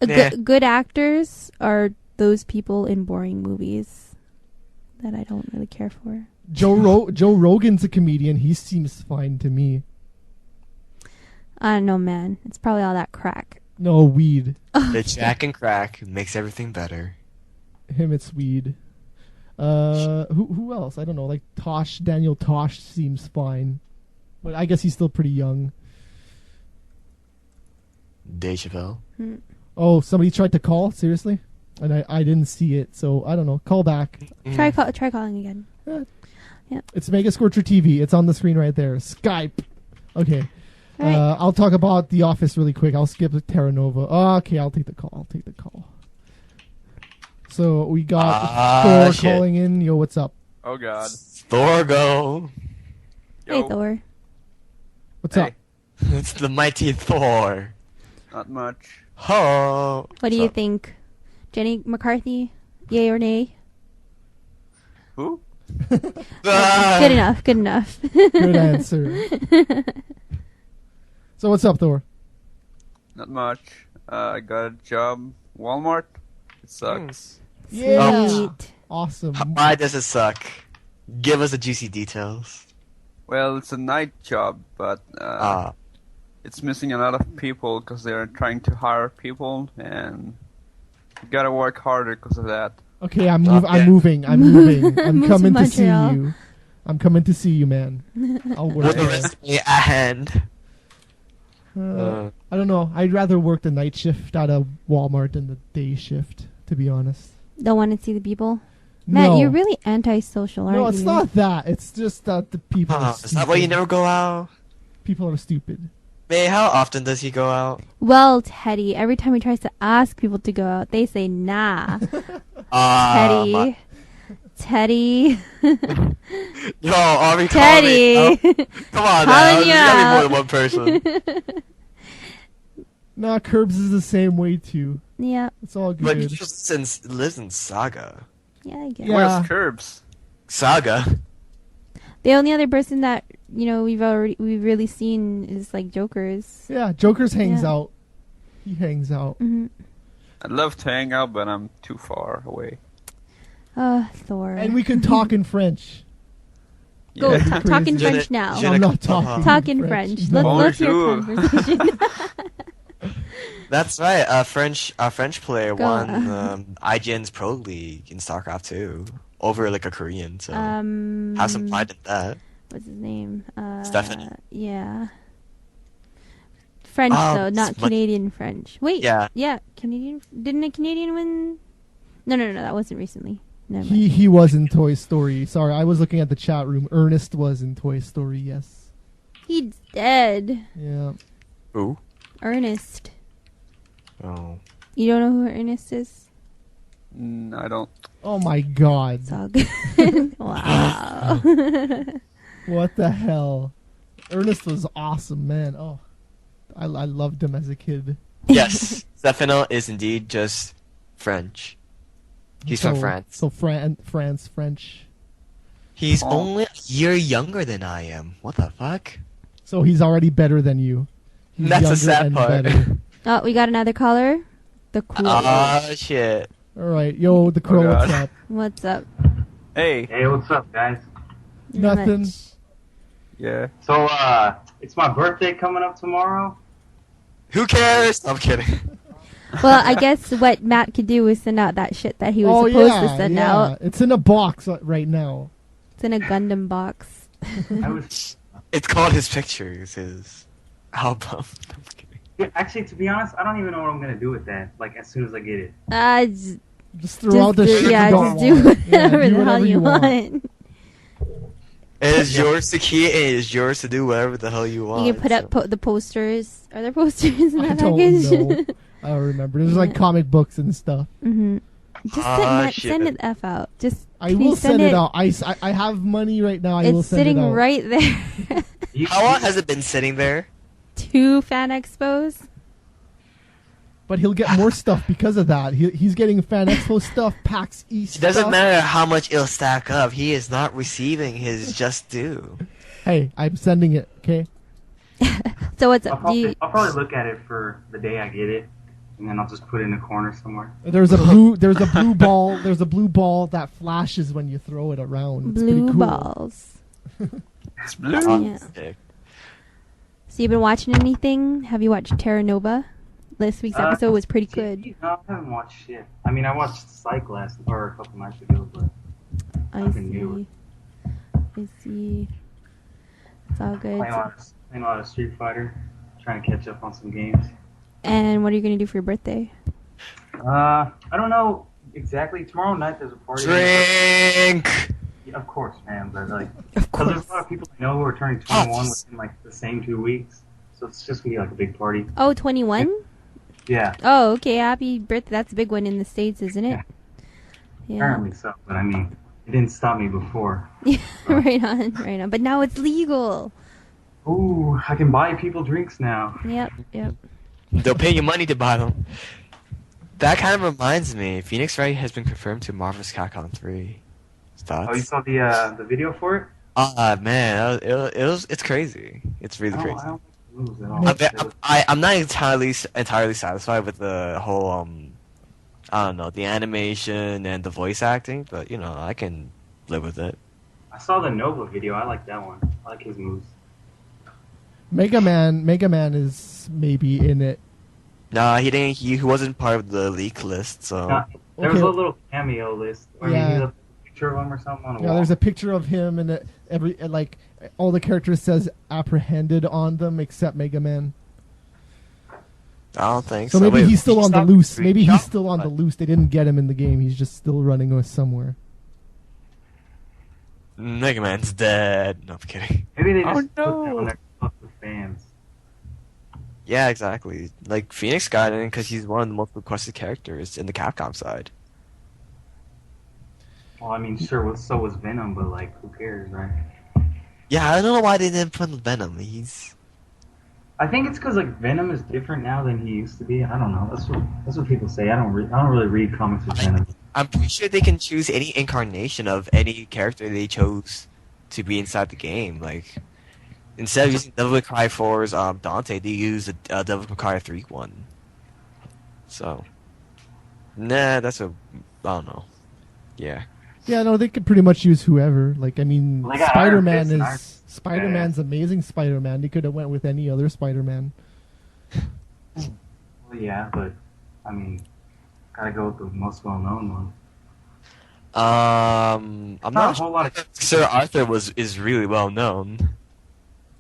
that. Good actors are those people in boring movies that I don't really care for. Joe Rogan's a comedian. He seems fine to me. I don't know, man. It's probably all that crack. No, weed. The Jack and crack makes everything better. Him, it's weed. Who else? I don't know. Like Daniel Tosh seems fine, but I guess he's still pretty young. Dave Chappelle. Oh, somebody tried to call? Seriously? And I didn't see it, so I don't know. Call back. Try calling again. Yeah. It's Mega Scorcher TV. It's on the screen right there. Skype. Okay. Right. I'll talk about The Office really quick. I'll skip Terra Nova. Okay, I'll take the call. So we got Thor calling in. Yo, what's up? Oh, God. Thor, go. Hey, Thor. What's up? It's the mighty Thor. Not much. Ho. What do you think? Jenny McCarthy? Yay or nay? Who? Good enough. Good answer. So what's up, Thor? Not much. I got a job. Walmart. It sucks. Yeah. Sweet. Awesome. Why does it suck? Give us the juicy details. Well, it's a night job, but it's missing a lot of people because they're trying to hire people, and you gotta work harder because of that. Okay, I'm moving. I'm Move coming to to see Montreal. you. I'm coming to see you, man. I'll work. With the resume at hand. I don't know. I'd rather work the night shift at a Walmart than the day shift, to be honest. Don't want to see the people? Matt, No. you're really antisocial, aren't you? No, it's not that. It's just that the people are Is that why you stupid. never go out? People are stupid. May, how often does he go out? Well, Teddy, every time he tries to ask people to go out, they say nah. My- Teddy. Yo, are we Teddy. calling me? Come on, now. Calling There's you gotta be more out. than one person. Nah, Curbs is the same way too. Yeah. It's all But he good. just lives in Saga. Yeah, I guess. Yeah. Where's Curbs? Saga? The only other person that, we've really seen is like Joker's. Yeah, Joker's hangs Yeah. out. He hangs out. Mm-hmm. I'd love to hang out, but I'm too far away. Thor. And we can talk in French. Go, Yeah. talk in Crazy. French now. Je I'm ne not comprends talking. pas. Talk in French. Let's hear Bonjour. conversation. That's right. A French player Go. won IGN's Pro League in StarCraft 2 over like a Korean. So have some pride in that. What's his name? Stephanie. Yeah. French though, not Canadian French. Wait. Yeah. Yeah, Canadian. Didn't a Canadian win? No, that wasn't recently. Never mind. He was in Toy Story. Sorry, I was looking at the chat room. Ernest was in Toy Story. Yes. He's dead. Yeah. Who? Ernest. Oh. You don't know who Ernest is? I don't. Oh my God. It's all good. Wow. What the hell? Ernest was awesome, man. Oh, I loved him as a kid. Yes, Stefano is indeed just French. He's from France. So France, French. He's Oh. only a year younger than I am. What the fuck? So he's already better than you. He's That's the younger sad and part. better. Oh, we got another caller. The Crow. Oh shit. All right, yo, the Crow, God. what's up? What's up? Hey. Hey, what's up, guys? Nothing. Much. Yeah. So, it's my birthday coming up tomorrow. Who cares? I'm kidding. Well, I guess what Matt could do is send out that shit that he was Oh supposed yeah, to send yeah. out. It's in a box right now. It's in a Gundam box. I was It's called his pictures, his album. I'm kidding. actually, to be honest, I don't even know what I'm gonna do with that. Like as soon as I get it. Just throw out the shit yeah, you don't just do want. whatever do the hell whatever you want. want. It is yours to keep. It is yours to do whatever the hell you want. You can put up the posters. Are there posters in I that don't package? know. I don't remember. There's like Yeah. comic books and stuff. Mm-hmm. Just shit. send it the F out. Just I please will send it out. I have money right now. I will It's send sitting it out. right there. How long has it been sitting there? 2 fan expos. But he'll get more stuff because of that. He's getting Fan Expo stuff, PAX East It doesn't stuff. matter how much it'll stack up. He is not receiving his just due. Hey, I'm sending it, okay? So what's I'll up? Do you, probably look at it for the day I get it, and then I'll just put it in a corner somewhere. There's a blue ball. There's a blue ball that flashes when you throw it around. It's blue pretty cool. balls. It's blue. Yeah. Sick. So you've been watching anything? Have you watched Terra Nova? This week's episode was pretty good. No, I haven't watched shit. I mean, I watched Psych a couple nights ago, but I nothing new. see. It's all good. Playing a lot of Street Fighter, trying to catch up on some games. And what are you gonna do for your birthday? I don't know exactly. Tomorrow night there's a party. Drink. Yeah, of course, man. But like, Of 'cause there's a lot of people I know who are turning 21 within like the same 2 weeks. So it's just gonna be like a big party. Oh, 21? Yeah, Oh, okay. Happy birthday. That's a big one in the States, isn't it? Yeah. Yeah. apparently so. But I mean, it didn't stop me before. Right on. But now it's legal. Ooh, I can buy people drinks now. Yep. They'll pay you money to buy them. That kind of reminds me. Phoenix Wright has been confirmed to Marvel's Capcom 3. Thoughts? Oh, you saw the video for it? Man, it's crazy. It's really crazy. I don't like the moves at all. I'm not entirely satisfied with the whole I don't know, the animation and the voice acting, but you know, I can live with it. I saw the Nova video. I like that one. I like his moves. Mega Man is maybe in it. Nah, he didn't. He wasn't part of the leak list, so. There was Okay. a little cameo list. Or Yeah. maybe a picture of him or something on a Yeah, wall. there's a picture of him and all the characters says apprehended on them except Mega Man. I don't think So so. maybe Wait, he's still on the not loose. Maybe he's What? still on the loose. They didn't get him in the game. He's just still running somewhere. Mega Man's dead. No, I'm kidding. Maybe they Oh, just put that no. on there to fuck with fans. Yeah, exactly. Like, Phoenix got in because he's one of the most requested characters in the Capcom side. Well, I mean, sure, so was Venom, but like, who cares, right? Yeah, I don't know why they didn't put Venom. I think it's because like Venom is different now than he used to be. I don't know. That's what people say. I don't really read comics with Venom. I'm pretty sure they can choose any incarnation of any character they chose to be inside the game. Like, instead of using Devil May Cry 4's Dante, they use a Devil May Cry 3 one. So, nah, I don't know. Yeah. Yeah, no, they could pretty much use whoever. Like, I mean, Well, they got Iron Fist and Iron- Spider-Man's amazing Spider-Man. They could have went with any other Spider-Man. Well, yeah, but I mean, gotta go with the most well-known one. I'm Not not a whole sure lot of- if Sir Arthur is really well known.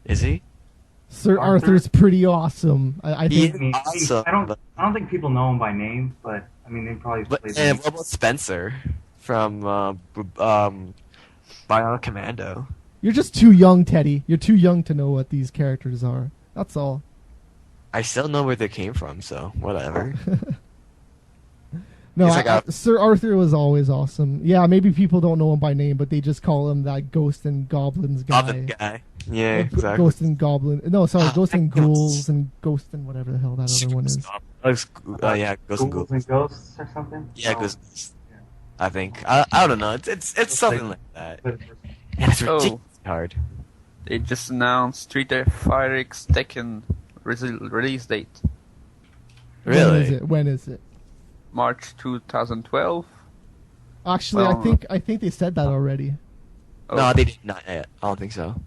Is he? Sir Arthur? Arthur's pretty awesome. I He think. I mean, Awesome, I don't think people know him by name, but I mean, they probably But played and him. what about Spencer from Bionic Commando? You're just too young, Teddy. You're too young to know what these characters are. That's all. I still know where they came from, so whatever. No, He's like Sir Arthur was always awesome. Yeah, maybe people don't know him by name, but they just call him that Ghost and Goblins guy. Goblin guy. Yeah, Like, exactly. Ghost and Goblin. No, sorry, Ghost and Ghosts. Ghouls and Ghost and whatever the hell that other one is. Yeah, Ghost and Ghouls Ghouls. and Ghosts or something. Yeah, Oh, Ghost and Ghosts. yeah. I think. I don't know. It's something like that. But- And it's Oh. ridiculously hard. They just announced Street Fighter X Tekken release date, Really? When is it? March 2012. Actually, Well, I think they said that already. Oh, No, they did not yet. I don't think so.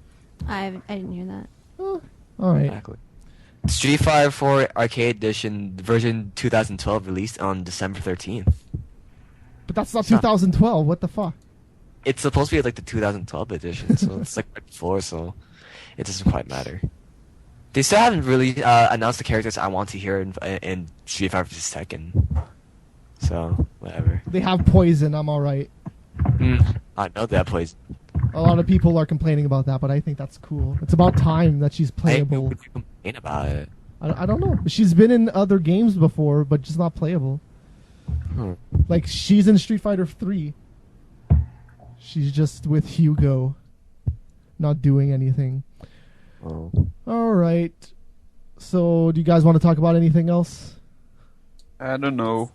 I didn't hear that. Oh, all right. Exactly. Street Fighter 4 Arcade Edition version 2012 released on December 13th. But that's not It's not- 2012. What the fuck? It's supposed to be like the 2012 edition, so it's like right before, so it doesn't quite matter. They still haven't really announced the characters I want to hear in Street Fighter vs. Tekken. So, whatever. They have Poison. I'm all right. I know that plays. A lot of people are complaining about that, but I think that's cool. It's about time that she's Hey, playable. would you complain about it? I don't know. She's been in other games before, but just not playable. Hmm. Like, she's in Street Fighter 3. She's just with Hugo, not doing anything. Oh. All right. So, do you guys want to talk about anything else? I don't know.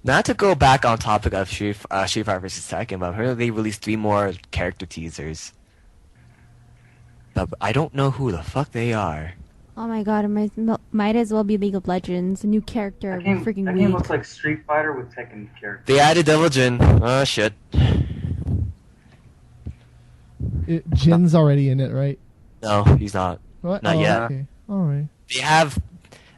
Not to go back on topic of Street Fighter vs. Tekken, but I've heard they released 3 more character teasers. But I don't know who the fuck they are. Oh my god, it might as well be League of Legends. A new character every freaking that week. game looks like Street Fighter with Tekken characters. They added Devil Jin. Oh shit. Jin's already in it, right? No, he's not. What? Not Oh, yet. Okay. All right. They have.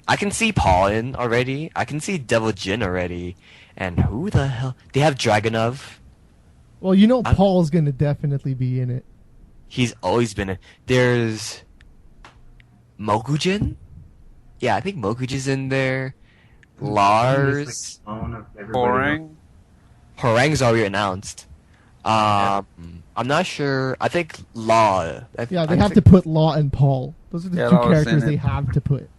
I can see Paul in already. I can see Devil Jin already. And who the hell? They have Dragunov. Well, you know I'm- Paul's going to definitely be in it. He's always been in. There's Mokujin. Yeah, I think Mokujin's in there. Lars. He's like the clone of everybody else. Horang. Horang's already announced. I'm not sure. I think Law. Yeah, they have to put Law and Paul. Those are the Yeah, two Law was in characters it. they have to put.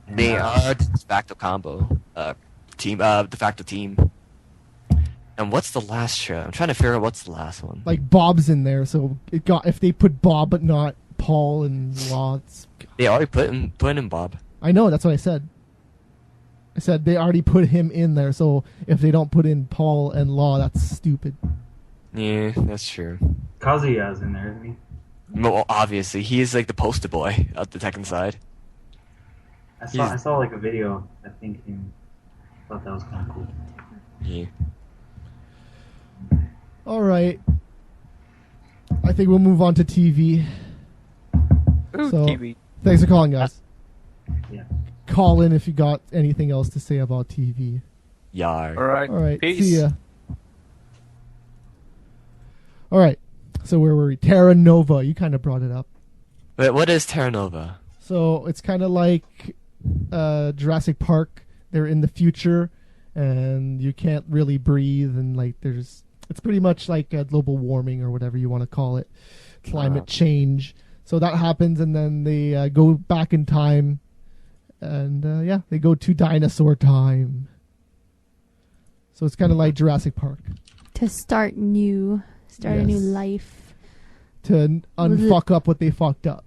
They are the de facto combo. De facto team. And what's the last show? I'm trying to figure out what's the last one. Like, Bob's in there, so if they put Bob but not Paul and Law, it's... They already put in Bob. I know, that's what I said. I said they already put him in there, so if they don't put in Paul and Law, that's stupid. Yeah, that's true. Kazuya's in there, isn't he? Well, obviously, he is like the poster boy of the Tekken side. I saw like a video. I think him. Thought that was kind of cool. Yeah. All right. I think we'll move on to TV. Ooh, So- TV. Thanks for calling, guys. Yeah. Call in if you got anything else to say about TV. Yar. Alright. All right. Peace. See ya. All right. So where were we? Terra Nova. You kind of brought it up. Wait, what is Terra Nova? So it's kind of like Jurassic Park. They're in the future, and you can't really breathe, and like there's It's pretty much like global warming or whatever you want to call it, climate change. So that happens, and then they go back in time, and they go to dinosaur time. So it's kind of like Jurassic Park. To start a new life. To unfuck up what they fucked up.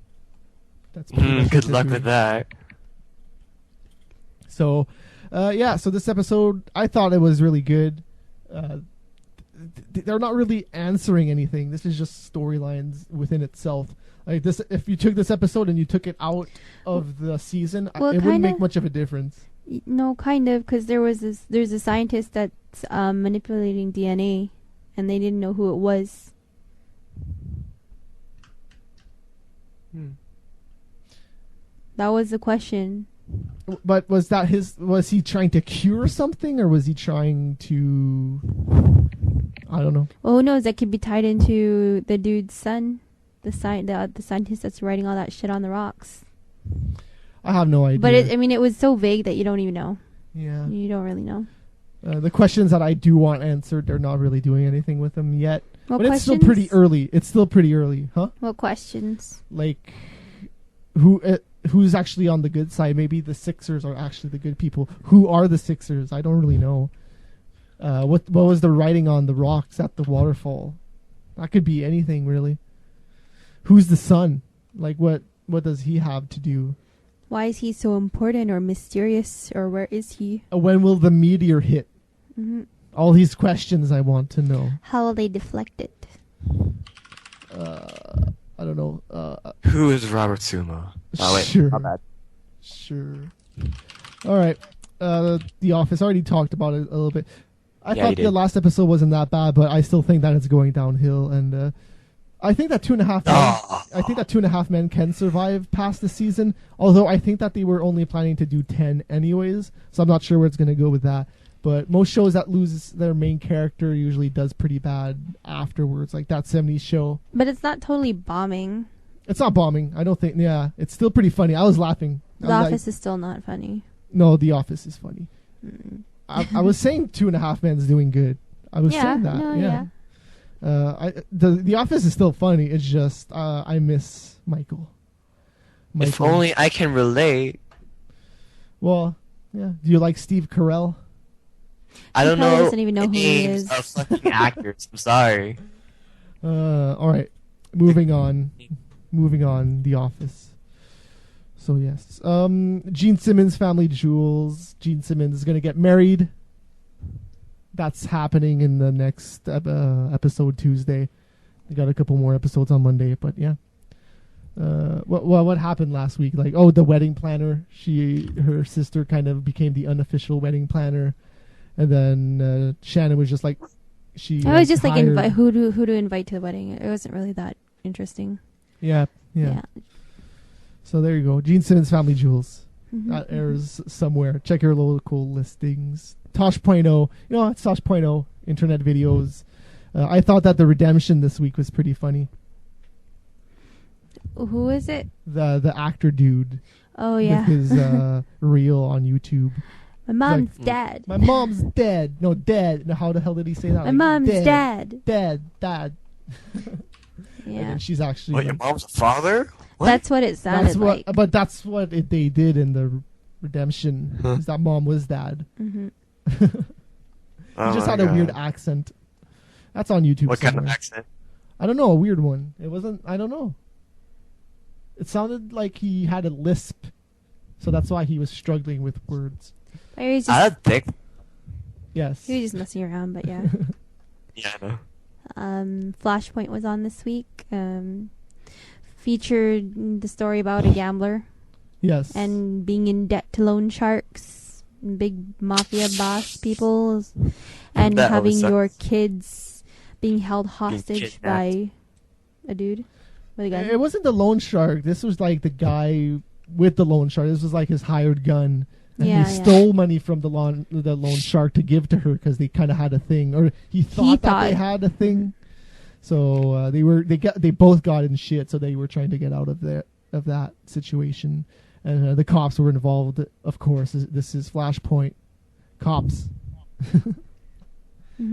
That's pretty much good luck with that. So, so this episode, I thought it was really good. They're not really answering anything. This is just storylines within itself. Like this, if you took this episode and you took it out of the season, it wouldn't make much of a difference. No, kind of, because there's a scientist that's manipulating DNA, and they didn't know who it was. That was the question. But was he trying to cure something, or was he trying to... I don't know. Well, who knows? That could be tied into the dude's son, the scientist that's writing all that shit on the rocks. I have no idea. But it was so vague that you don't even know. Yeah. You don't really know. The questions that I do want answered, they're not really doing anything with them yet. What but questions? It's still pretty early, huh? What questions? Like, who's actually on the good side? Maybe the Sixers are actually the good people. Who are the Sixers? I don't really know. What was the writing on the rocks at the waterfall? That could be anything, really. Who's the son? Like, what does he have to do? Why is he so important or mysterious, or where is he? When will the meteor hit? Mm-hmm. All these questions I want to know. How will they deflect it? I don't know. Who is Robert Sumo? Oh, wait. Sure. My bad. Sure. All right. The Office. I already talked about it a little bit. I thought the last episode wasn't that bad, but I still think that it's going downhill, and I think that 2.5 Men. I think that 2.5 Men can survive past the season. Although I think that they were only planning to do 10 anyways, so I'm not sure where it's going to go with that. But most shows that lose their main character usually does pretty bad afterwards, like that 70s show. But it's not totally bombing. It's not bombing. I don't think. Yeah, it's still pretty funny. I was laughing. The Office is still not funny. No, The Office is funny. I was saying 2.5 Men's doing good. I was saying that. No, yeah. The Office is still funny. It's just I miss Michael. If only I can relate. Well, yeah. Do you like Steve Carell? I don't know. Doesn't even know who he is. Of fucking actors. I'm sorry. All right. Moving on. The Office. So yes, Gene Simmons' family jewels. Gene Simmons is gonna get married. That's happening in the next episode Tuesday. They got a couple more episodes on Monday, but yeah. What happened last week? Like, the wedding planner. Her sister kind of became the unofficial wedding planner, and then Shannon was just like, I was just like, who to invite to the wedding. It wasn't really that interesting. Yeah. So there you go. Gene Simmons' Family Jewels. That airs somewhere. Check your local listings. Tosh.0. It's Tosh.0. Internet videos. I thought that the redemption this week was pretty funny. Who is it? The actor dude. Oh, yeah. With his reel on YouTube. My mom's dead. My mom's dead. No, dead. No, how the hell did he say that? My mom's dead. Dad. Yeah. And she's actually... What, your mom's father? What? That's what it sounded like. But that's what they did in the redemption. Is that mom was dad. Mm-hmm. He just had a weird accent. That's on YouTube What somewhere. kind of accent? I don't know, a weird one. It wasn't... I don't know. It sounded like he had a lisp. So that's why he was struggling with words. I don't think... Yes. He was just messing around, but yeah. Yeah, I know. Flashpoint was on this week. Featured the story about a gambler. Yes. And being in debt to loan sharks, big mafia boss people, and That having always your sucks. kids being held hostage by a dude with a gun. It wasn't the loan shark. This was like the guy with the loan shark. This was like his hired gun. And he stole money from the loan shark to give to her because they kind of had a thing, or he thought that they had a thing. So they both got in shit. So they were trying to get out of that situation, and the cops were involved. Of course, this is Flashpoint. Cops.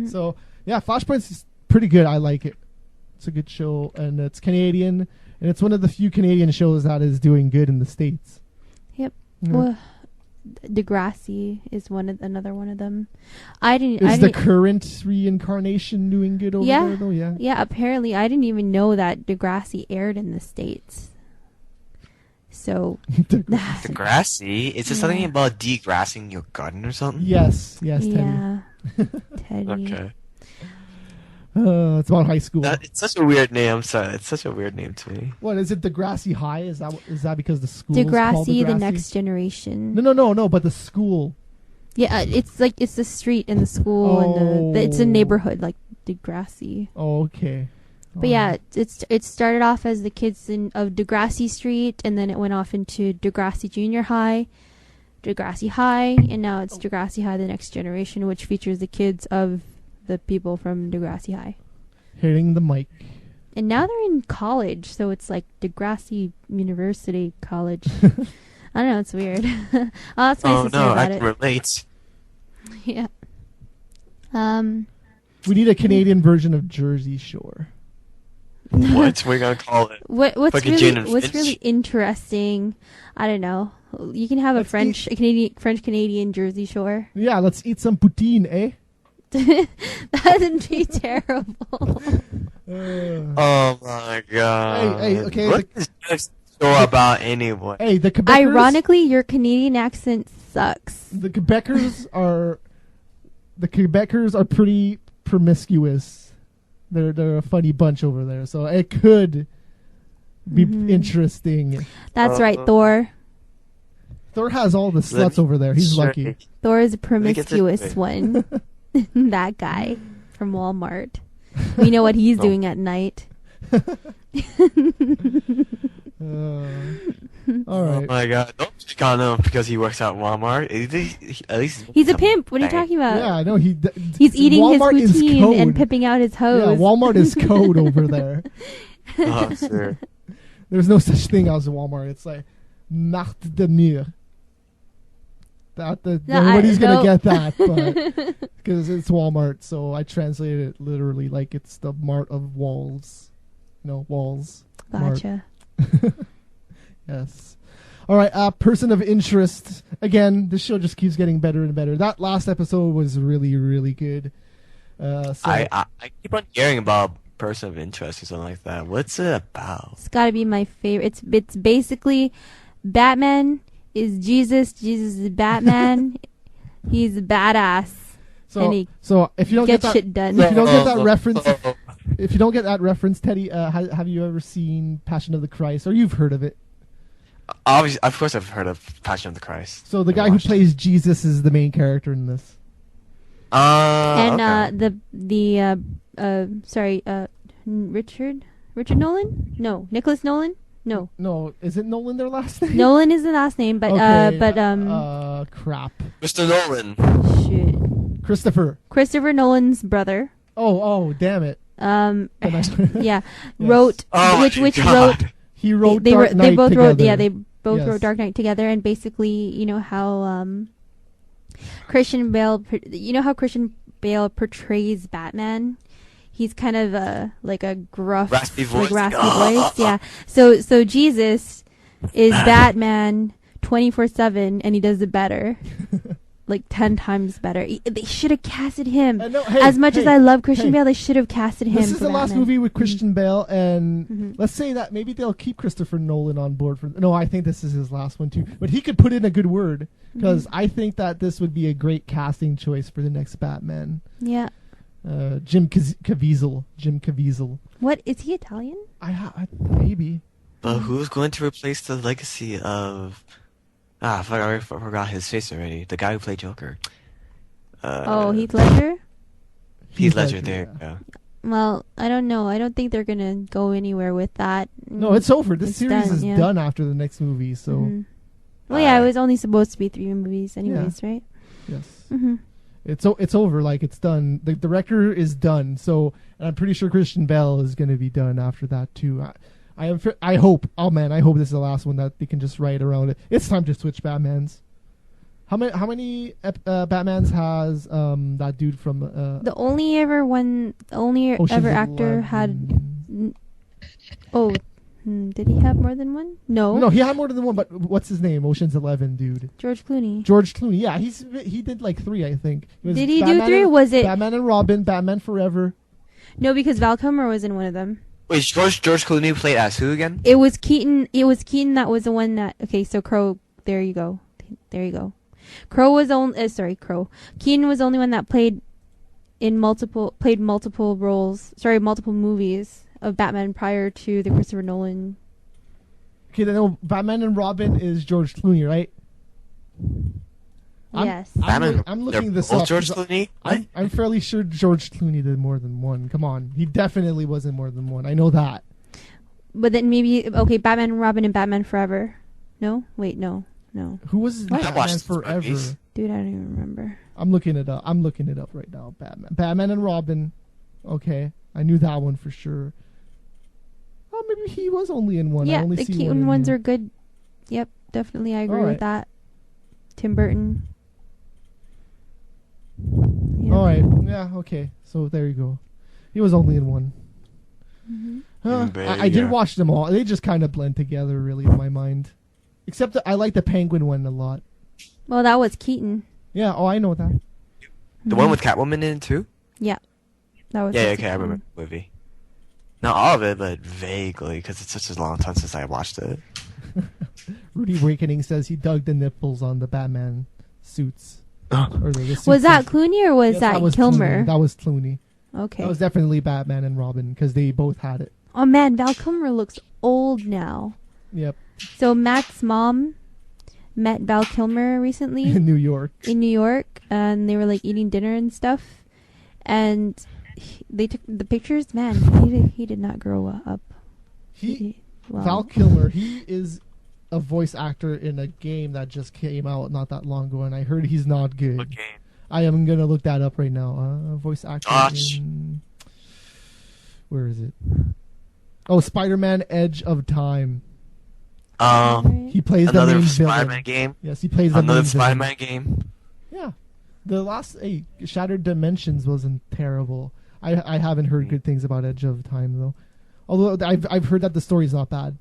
So yeah, Flashpoint's pretty good. I like it. It's a good show, and it's Canadian, and it's one of the few Canadian shows that is doing good in the States. Yep. Yeah. Well, Degrassi is another one of them. Is the current reincarnation doing good over there though? Yeah. Yeah, apparently I didn't even know that Degrassi aired in the States. So Degrassi? Is it something about degrassing your garden or something? Yes, Teddy. yeah, Teddy. Okay. It's about high school. It's such a weird name. I'm sorry. It's such a weird name to me. What is it? Degrassi High? Is that because the school is called Degrassi, the Degrassi? Next Generation. No. But the school. Yeah, it's the street and the school and it's a neighborhood like Degrassi. Oh, okay. But yeah, it started off as the kids of Degrassi Street, and then it went off into Degrassi Junior High, Degrassi High, and now it's Degrassi High, the Next Generation, which features the kids of the people from Degrassi High. Hitting the mic. And now they're in college, so it's like Degrassi University College. I don't know, it's weird. That's my sister about I it. can relate. Yeah. We need a Canadian version of Jersey Shore. What we're gonna call it? What's Jane and really Finch. interesting? I don't know. You can have a French Canadian Jersey Shore. Yeah, let's eat some poutine, eh? That would be terrible. Oh my god! Hey, okay. What is this show about anyway? Hey, the Quebecers. Ironically, your Canadian accent sucks. The Quebecers are pretty promiscuous. They're a funny bunch over there, so it could be interesting. That's right, Thor. Thor has all the sluts over there. He's lucky. Thor is a promiscuous one. That guy from Walmart. We know what he's doing at night. All Oh right. my god! Don't pick on him because he works at Walmart. At least He's a pimp. What are you talking about? Yeah, I know he's eating Walmart his is poutine and code. pimping out his Yeah, hose. Walmart is code over there. Oh, sure. There's no such thing as Walmart. It's like Marthe de Mur. Nobody's gonna get that, but because it's Walmart, so I translated it literally like it's the mart of walls. Walls. Gotcha. Mart. Yes. All right. Person of interest. Again, this show just keeps getting better and better. That last episode was really, really good. So I keep on hearing about person of interest or something like that. What's it about? It's got to be my favorite. It's basically Batman is Jesus. Jesus is Batman. He's a badass. And he so if you don't get gets that, shit done. if you don't get that reference, if you don't get that reference, Teddy, have you ever seen Passion of the Christ, or you've heard of it? Obviously, of course, I've heard of Passion of the Christ. So the guy who plays Jesus is the main character in this. And okay. Richard Nolan? No, Nicholas Nolan? No, is it Nolan their last name? Nolan is the last name, but crap. Mr. Nolan. shit. Christopher Nolan's brother. Oh, damn it. Yeah, Yes. wrote Oh which my wrote. God. He wrote They Dark Knight both together. wrote. Yeah, they both Yes. wrote Dark Knight together, and basically, you know how Christian Bale. You know how Christian Bale portrays Batman. He's kind of like a gruff, Raspy voice. voice. Yeah. So Jesus is Batman 24/7, and he does it better, like 10 times better. They should have casted him. As much as I love Christian Bale, they should have casted him. This is for the last Batman. movie with Christian Bale, and let's say that maybe they'll keep Christopher Nolan on board for. No, I think this is his last one too. But he could put in a good word because I think that this would be a great casting choice for the next Batman. Yeah. Jim Caviezel. What is he Italian? I maybe. But who's going to replace the legacy of... I forgot his face already. The guy who played Joker. Heath Ledger? Heath Ledger, there. yeah. Well, I don't know. I don't think they're going to go anywhere with that. No, it's over. This It's series done, is yeah. done after the next movie, so Mhm. Well, yeah, it was only supposed to be 3 movies anyways, right? yes. Mm-hmm. It's over, like it's done. The director is done, so and I'm pretty sure Christian Bale is going to be done after that too. I hope. Oh man, I hope this is the last one that they can just write around it. It's time to switch Batmans. How many Batmans has that dude from The only ever Ocean's actor 11? had. Oh, did he have more than one? No, he had more than one. But what's his name? Ocean's 11, dude. George Clooney. George Clooney. Yeah, he did like 3, I think. Did he do 3? Was it Batman and Robin, Batman Forever? No, because Val Kilmer was in one of them. Wait, George Clooney played as who again? It was Keaton. That was the one that. Okay, so Crow. There you go. Crow was Crow. Keaton was the only one that played multiple roles. Sorry, multiple movies of Batman prior to the Christopher Nolan. Okay, then Batman and Robin is George Clooney, right? Yes. I'm looking this up. George Clooney? I'm fairly sure George Clooney did more than one. Come on. He definitely wasn't more than one. I know that. But then maybe, Batman and Robin and Batman Forever. No? Wait, no. Who was Batman Forever? Dude, I don't even remember. I'm looking it up right now. Batman and Robin. Okay. I knew that one for sure. Oh, maybe he was only in one. Yeah, I only the see Keaton one ones are good. Yep, definitely. I agree All right. with that. Tim Burton. Yeah. All right. Yeah, okay. So there you go. He was only in one. Mm-hmm. I did watch them all. They just kind of blend together, really, in my mind. Except that I like the Penguin one a lot. Well, that was Keaton. Yeah, I know that. The one with Catwoman in it too? Yeah. That was Yeah, okay, I remember the movie. Not all of it, but vaguely, because it's such a long time since I watched it. Rudy Awakening says he dug the nipples on the Batman suits. Or the suits was that Clooney or was Yes, that was Kilmer? Clooney. That was Clooney. Okay. That was definitely Batman and Robin, because they both had it. Oh man, Val Kilmer looks old now. Yep. So Matt's mom met Val Kilmer recently In New York. and they were like eating dinner and stuff, and they took the pictures. Man, he did not grow up. Wow. Val Kilmer, he is a voice actor in a game that just came out not that long ago, and I heard he's not good. Okay. I am gonna look that up right now. Voice actor in... Where is it? Oh, Spider-Man: Edge of Time. He plays the Another main Spider-Man villain. game. Yes, he plays the Another main Spider-Man villain. game. Yeah, the last Shattered Dimensions wasn't terrible. I haven't heard good things about Edge of Time though. Although I've heard that the story's not bad.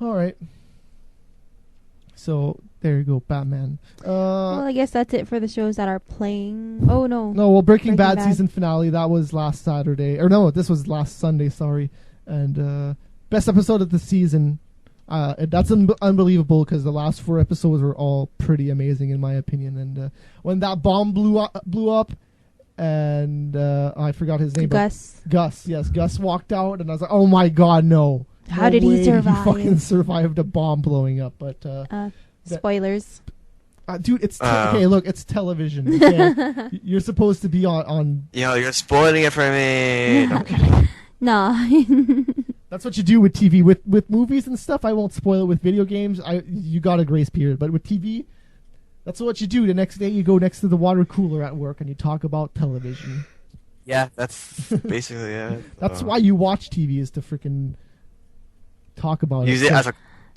All right. So there you go, Batman. Well, I guess that's it for the shows that are playing. Oh no. No, well, Breaking Bad Bad. season finale, that was last Saturday. Or no, this was last Sunday, sorry. And best episode of the season. That's unbelievable because the last 4 episodes were all pretty amazing in my opinion. And when that bomb blew up, and I forgot his name. Gus. Yes, Gus walked out, and I was like, oh my god, no. How did he survive? He fucking survived a bomb blowing up. But spoilers. Dude, it's okay. Look, it's television. Okay? You're supposed to be on. You're spoiling it for me. No, I'm kidding. Nah. That's what you do with TV. With movies and stuff, I won't spoil it. With video games, you got a grace period. But with TV, that's what you do. The next day, you go next to the water cooler at work and you talk about television. Yeah, that's basically it. That's why you watch TV, is to freaking talk about use it. it as a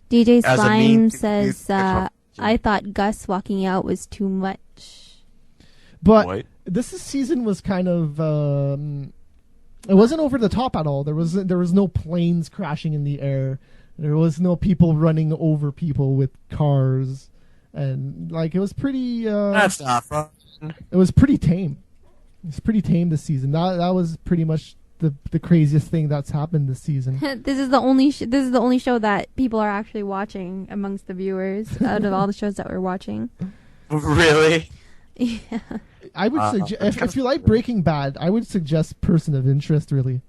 DJ as a Slime mean to says, the conversation. I thought Gus walking out was too much. But What? this season was kind of it wasn't over the top at all. There was no planes crashing in the air. There was no people running over people with cars, and like it was pretty. That's not fun. It was pretty tame. It's pretty tame this season. That was pretty much the craziest thing that's happened this season. This is the only show that people are actually watching amongst the viewers out of all the shows that we're watching. Really? Yeah. I would suggest if you like Breaking Bad, I would suggest Person of Interest really,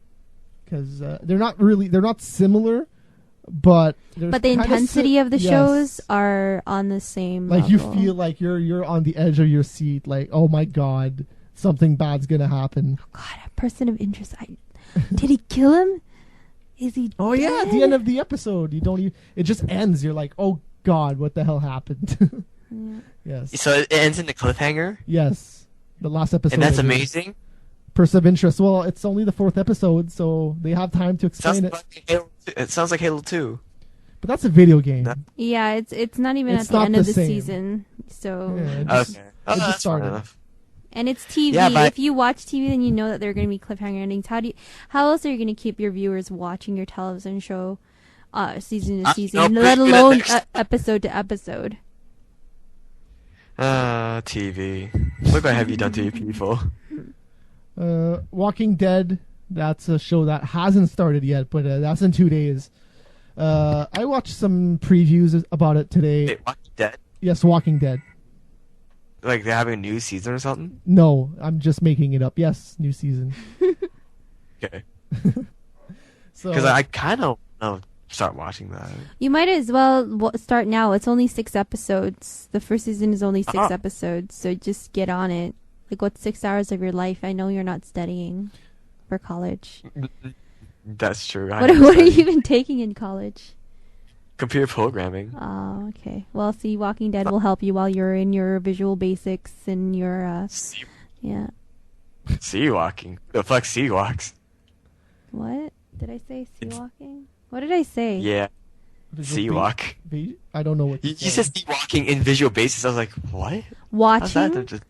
because they're not similar, but the intensity of the shows are on the same like level. you feel like you're on the edge of your seat, like, oh my god, something bad's gonna happen. Oh god, a Person of Interest. Did he kill him? Is he Oh dead? yeah, at the end of the episode, it just ends. You're like, oh god, what the hell happened? Yeah. Yes. So it ends in the cliffhanger, Yes. The last episode. and that's I did. amazing. Person of Interest. Well, it's only the 4th episode, so they have time to explain it. It sounds like Halo 2. But that's a video game. Yeah, it's not even It's at the not end the of the same. season. So Yeah, it just- Okay. it Oh, just that's fine started. enough. and it's TV. Yeah, but- If you watch TV, then you know that there are going to be cliffhanger endings. How else are you going to keep your viewers watching your television show season to season, no, let but- alone episode to episode? TV. What have you done to your people? Walking Dead. That's a show that hasn't started yet, but that's in 2 days. I watched some previews about it today. Wait, Walking Dead? Yes, Walking Dead. Like they're having a new season or something? No, I'm just making it up. Yes, new season. Okay. So Because I kind of want to start watching that. You might as well start now. It's only 6 episodes. The first season is only 6 Uh-huh. episodes, so just get on it. Like, what's 6 hours of your life? I know you're not studying for college. That's true. What are you even taking in college? Computer programming. Oh, okay. Well, see, Walking Dead will help you while you're in your visual basics and your, yeah. Sea walking. The fuck sea walks? What? Did I say sea walking? What did I say? Yeah. Sea walk. I don't know what You said sea walking in visual basis. I was like, what? How's Watching? that just...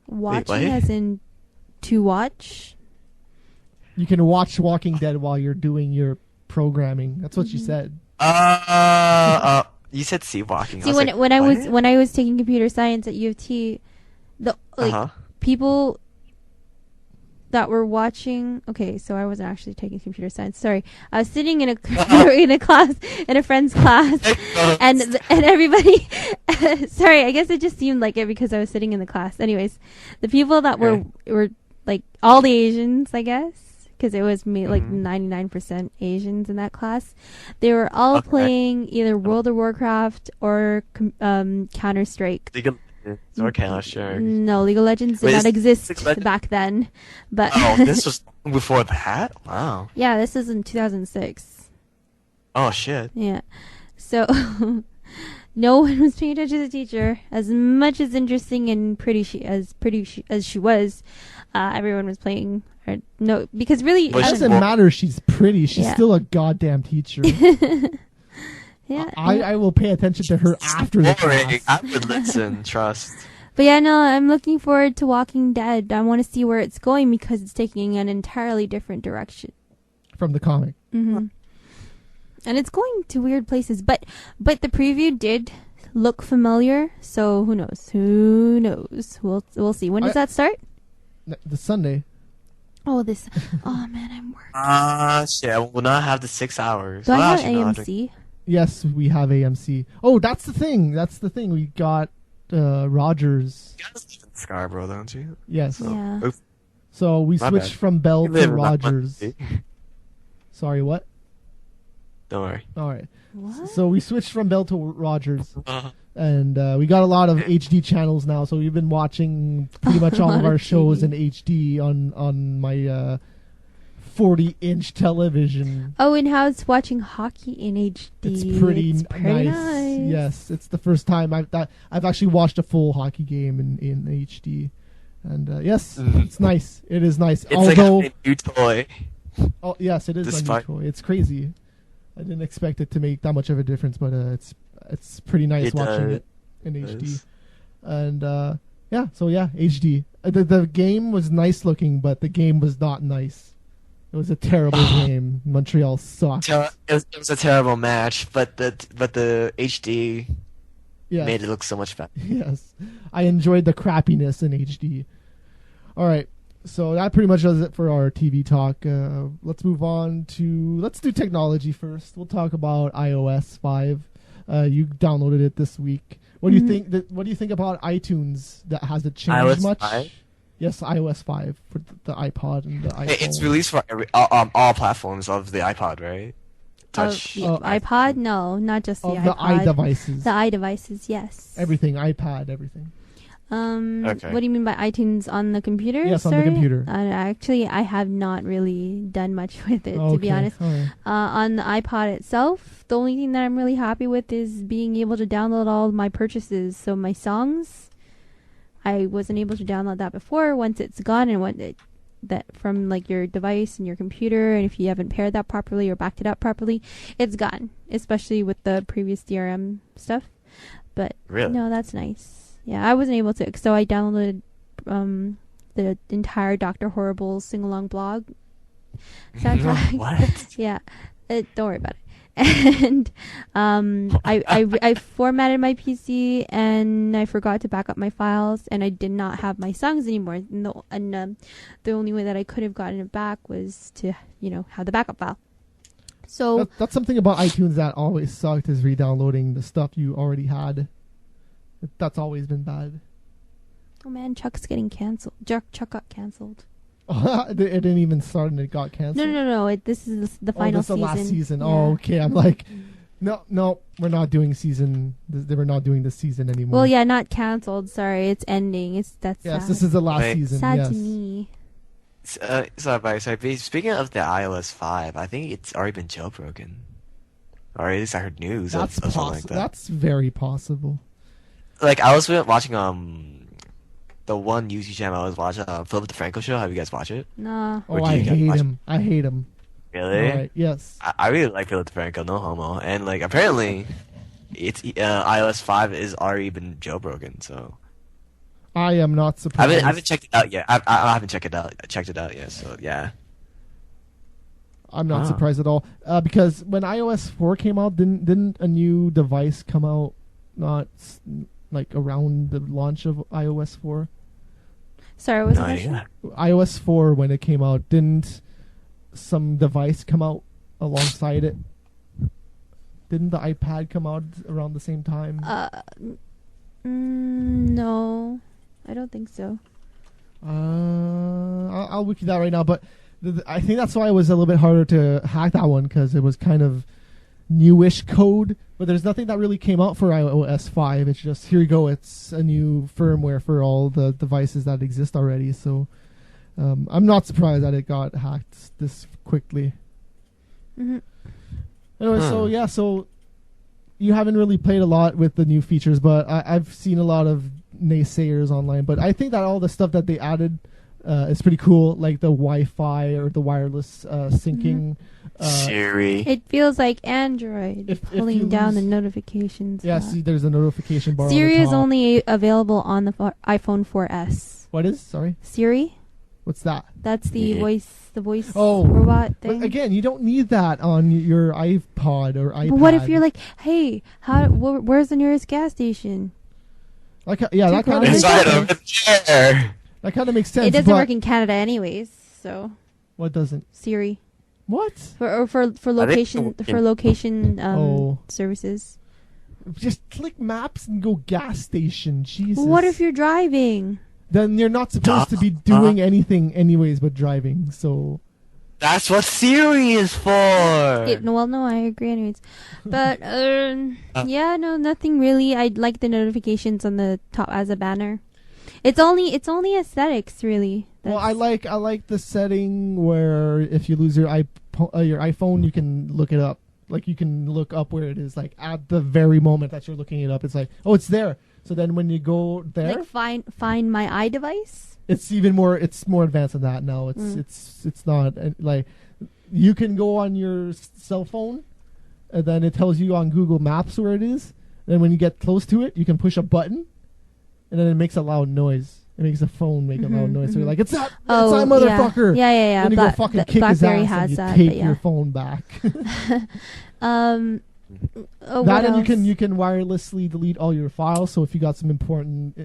Watching what? as in to watch? You can watch Walking Dead while you're doing your programming. That's what you Mm-hmm. said. You said sea walking. See, I was like, when I was what? when I was taking computer science at U of T, Uh-huh. people that were watching. Okay, so I wasn't actually taking computer science. Sorry, I was sitting in a class, in a friend's class, and everybody. Sorry, I guess it just seemed like it because I was sitting in the class. Anyways, the people that were like all the Asians, I guess. Because it was like 99% Asians in that class. They were all playing either World of Warcraft or Counter-Strike. League of Legends or Counter-Strike. No, League of Legends did Wait, not is exist League of Legends- back then. But Oh, this was before that? Wow. yeah, this is in 2006. Oh, shit. Yeah. So no one was paying attention to the teacher. As much as interesting and pretty as she was, everyone was playing. No, because really, It doesn't matter if she's pretty. She's Yeah. still a goddamn teacher. yeah. I will pay attention to her after the Boring. class. I would listen, trust. But yeah, no, I'm looking forward to Walking Dead. I want to see where it's going because it's taking an entirely different direction. From the comic. And it's going to weird places. But the preview did look familiar, so who knows? Who knows? We'll see. When does that start? The Sunday. Oh, oh man, I'm working. Shit, I will not have the 6 hours. Do I Well, have actually, no, AMC? Yes, we have AMC. Oh, that's the thing. We got Rogers. You guys live in Scarborough, don't you? Yes. Yeah. Oof. So we My switched bad. from Bell You to live in Rogers. Rockland. Sorry, what? Don't worry. All right. What? So we switched from Bell to Rogers. Uh-huh. And we got a lot of HD channels now, so we've been watching pretty much all lot of our of shows TV. in HD on my 40-inch television. Oh, and how's watching hockey in HD? It's pretty, It's pretty nice. Yes, it's the first time I've actually watched a full hockey game in HD, and yes, it's nice. It is nice. It's Although, like a new toy. oh yes, it is Despite- unusual. It's crazy. I didn't expect it to make that much of a difference, but it's pretty nice It watching does. it in HD. Does. And HD. The game was nice looking, but the game was not nice. It was a terrible game. Montreal sucked. It was a terrible match, but the HD Yes. made it look so much better. Yes. I enjoyed the crappiness in HD. All right. So that pretty much does it for our TV talk. Let's move on to... Let's do technology first. We'll talk about iOS 5. You downloaded it this week. What do you think? What do you think about iTunes? That has it changed iOS much? 5? Yes, iOS 5 for the iPod and the iPhone. It's released for all platforms of the iPod, right? Touch. The iPod? No, not just the of iPod. the iDevices. The iDevices, yes. Everything, iPad, everything. Okay. What do you mean by iTunes on the computer? Yes, on the Sorry? computer. Actually, I have not really done much with it, to be Okay, honest. all right. On the iPod itself, the only thing that I'm really happy with is being able to download all of my purchases. So my songs, I wasn't able to download that before. Once it's gone and that from like your device and your computer, and if you haven't paired that properly or backed it up properly, it's gone. Especially with the previous DRM stuff. But Really? no, that's nice. Yeah, I wasn't able to, so I downloaded the entire Dr. Horrible sing-along blog soundtrack. What? Yeah, don't worry about it. And I formatted my PC and I forgot to back up my files, and I did not have my songs anymore. And the only way that I could have gotten it back was to have the backup file. So That's something about iTunes that always sucked, is re-downloading the stuff you already had. That's always been bad. oh man, Chuck's getting canceled. Chuck got canceled. It didn't even start and it got canceled. No. This is the final this is season. the last season. Yeah. Oh, okay. I'm like, no, we're not doing season. We're not doing this season anymore. Well, yeah, not canceled. Sorry, it's ending. That's Yes, sad. this is the last Wait. season. sad yes. to me. So speaking of the iOS 5, I think it's already been jailbroken. Or at least I heard news That's of something like possible. that. That's very possible. Like, I was watching the one YouTube channel I was watching, Philip DeFranco show. Have you guys watched it? Nah. Oh, Or do I you guys hate watch him. I hate him. Really? All right. Yes. I really like Philip DeFranco, no homo. And, like, apparently, it's iOS 5 is already been jailbroken, so... I am not surprised. I haven't checked it out yet. I haven't checked it out yet, so, yeah. I'm not Ah. surprised at all. Because when iOS 4 came out, didn't a new device come out like around the launch of iOS 4? Sorry, what was No the idea. question? iOS 4, when it came out, didn't some device come out alongside it? Didn't the iPad come out around the same time? No, I don't think so. I'll wiki that right now, but I think that's why it was a little bit harder to hack that one, because it was kind of newish code. But there's nothing that really came out for iOS 5. It's just, here you go, it's a new firmware for all the devices that exist already. So I'm not surprised that it got hacked this quickly. Mm-hmm. Anyway, so you haven't really played a lot with the new features, but I've seen a lot of naysayers online. But I think that all the stuff that they added is pretty cool, like the Wi-Fi or the wireless syncing. Siri. It feels like Android If pulling you down lose- the notifications. Yeah, see, there's a notification bar. Siri on the is top. only available on the iPhone 4S. What is? Sorry, Siri? what's that? That's the Yeah. voice Oh, robot But thing. again, you don't need that on your iPod or iPad. But what if you're like, hey, where's the nearest gas station? Like, yeah, that kind of It's makes right sense. over there. That kind of makes sense. It doesn't but work in Canada anyways, so What doesn't? Siri What? for location work for in- location Oh. services. Just click maps and go gas station. Jesus. What if you're driving? Then you're not supposed to be doing anything anyways but driving. So That's what Siri is for. No, I agree anyways. But yeah, no, nothing really. I like the notifications on the top as a banner. It's only aesthetics, really. well, I like the setting where if you lose your iPhone, you can look it up. Like, you can look up where it is. Like, at the very moment that you're looking it up, it's like, oh, it's there. So then when you go there, like find my iDevice. it's even more. It's more advanced than that now. It's not like you can go on your cell phone, and then it tells you on Google Maps where it is. Then when you get close to it, you can push a button, and then it makes a loud noise. It makes the phone make a loud noise. So you're like, it's that motherfucker. Yeah. Then you go fucking kick his BlackBerry ass has and you that, take but yeah. your phone back. Oh, that what and else? you can wirelessly delete all your files. So if you got some important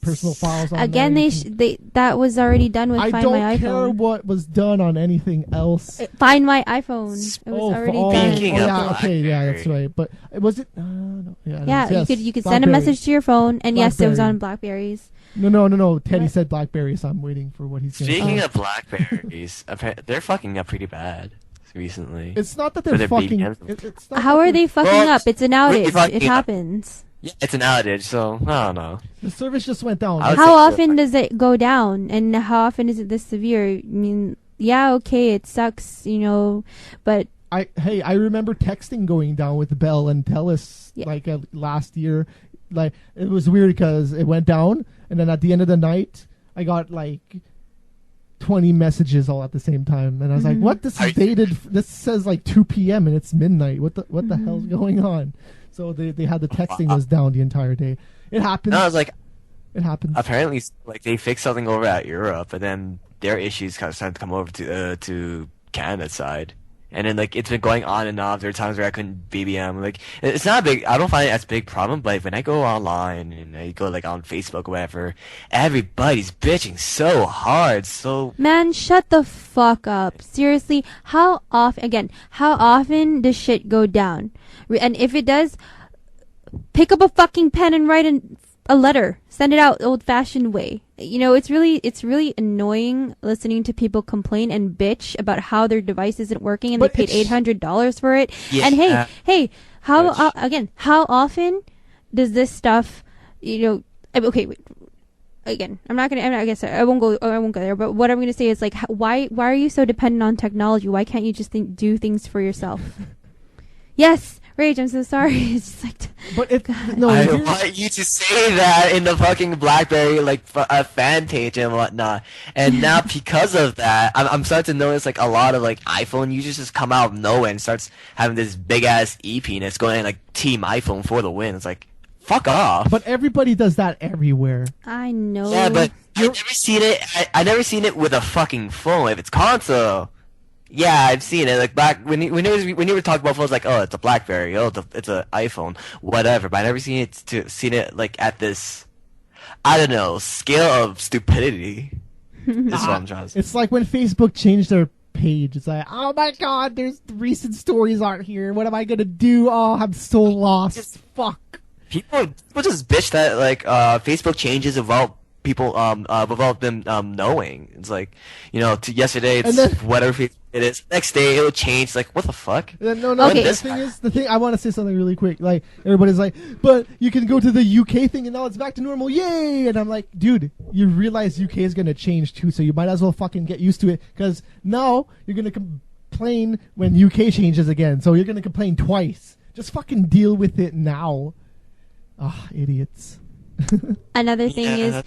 personal files on Again, there, you can- that was already done with I Find don't My care iPhone. what was done on anything else. Find My iPhone. It was already done. Speaking of yeah, okay, yeah, that's BlackBerry. right. But was it? No, yeah, it Yeah, is, yes, you could send a BlackBerry. message to your phone, and yes, it was BlackBerry. on Blackberries. No. Teddy What? said BlackBerry, so I'm waiting for what he's going to say. Speaking of Blackberries, they're fucking up pretty bad recently. It's not that For they're the fucking. BBMs. It's not How that are they're- they fucking Well, up? It's an really outage. fucking It up. happens. Yeah, it's an outage, so I don't know. The service just went down. I would How say often they're does it go down, and how often is it this severe? I mean, yeah, okay, it sucks, but I remember texting going down with Bell and Telus Yeah. like last year. Like, it was weird because it went down, and then at the end of the night, I got like 20 messages all at the same time, and I was like, "What? This is dated. This says like 2 p.m. and it's midnight. What the hell's going on?" So they had the texting was down the entire day. It happens. No, I was like, it happens. apparently, like they fixed something over at Europe, and then their issues kind of started to come over to Canada's side. And then, like, it's been going on and off. There are times where I couldn't BBM. Like, it's not a big, I don't find it as a big problem, but when I go online and I go, like, on Facebook or whatever, everybody's bitching so hard, so... Man, shut the fuck up. Seriously, how often does shit go down? And if it does, pick up a fucking pen and write a letter. Send it out the old-fashioned way. You know, it's really annoying listening to people complain and bitch about how their device isn't working and they paid $800 for it. Yeah. And hey, how often does this stuff, you know? Okay, wait. Again, I won't go there. But what I'm gonna say is, like, why are you so dependent on technology? Why can't you just do things for yourself? Yes. Rage, I'm so sorry. It's just like... But I want you to say that in the fucking BlackBerry, like, fan page and whatnot. And now, because of that, I'm starting to notice, like, a lot of, like, iPhone users just come out of nowhere and starts having this big-ass EP, and it's going, like, Team iPhone for the win. It's like, fuck off. But everybody does that everywhere. I know. Yeah, but I've never seen it. I never seen it with a fucking phone. If it's console... Yeah, I've seen it. Like back when you were talking about phones, like, oh, it's a BlackBerry, oh, it's an iPhone, whatever. But I never seen it like at this, I don't know, scale of stupidity. That's what I'm trying to say. It's like when Facebook changed their page. It's like, oh my god, there's recent stories aren't here. What am I gonna do? Oh, I'm so lost. Fuck. People just bitch that like Facebook changes without people without them knowing. It's like, you know, yesterday it's whatever it is. Next day it'll change. Like, what the fuck? No. Okay. The thing. I want to say something really quick. Like, everybody's like, but you can go to the UK thing and now it's back to normal. Yay! And I'm like, dude, you realize UK is gonna change too, so you might as well fucking get used to it, because now you're gonna complain when UK changes again. So you're gonna complain twice. Just fucking deal with it now. Ah, idiots. Another thing is,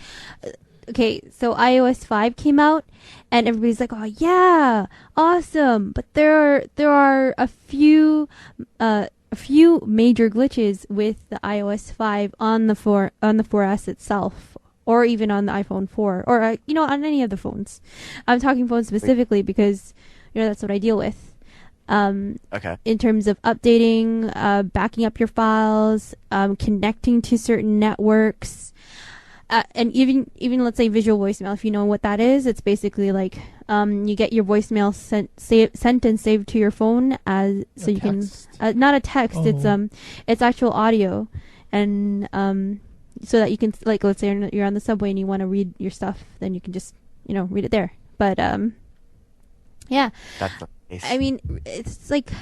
okay, so iOS 5 came out, and everybody's like, "Oh yeah, awesome!" But there are a few major glitches with the iOS 5 on the 4S itself, or even on the iPhone 4, or on any of the phones. I'm talking phones specifically because that's what I deal with. Okay. In terms of updating, backing up your files, connecting to certain networks, and even let's say visual voicemail. If you know what that is, it's basically like you get your voicemail sent and saved to your phone as so you text. Can not a text. Oh. It's actual audio, and so that you can, like, let's say you're on the subway and you want to read your stuff, then you can just read it there. But yeah. That's I mean, it's like,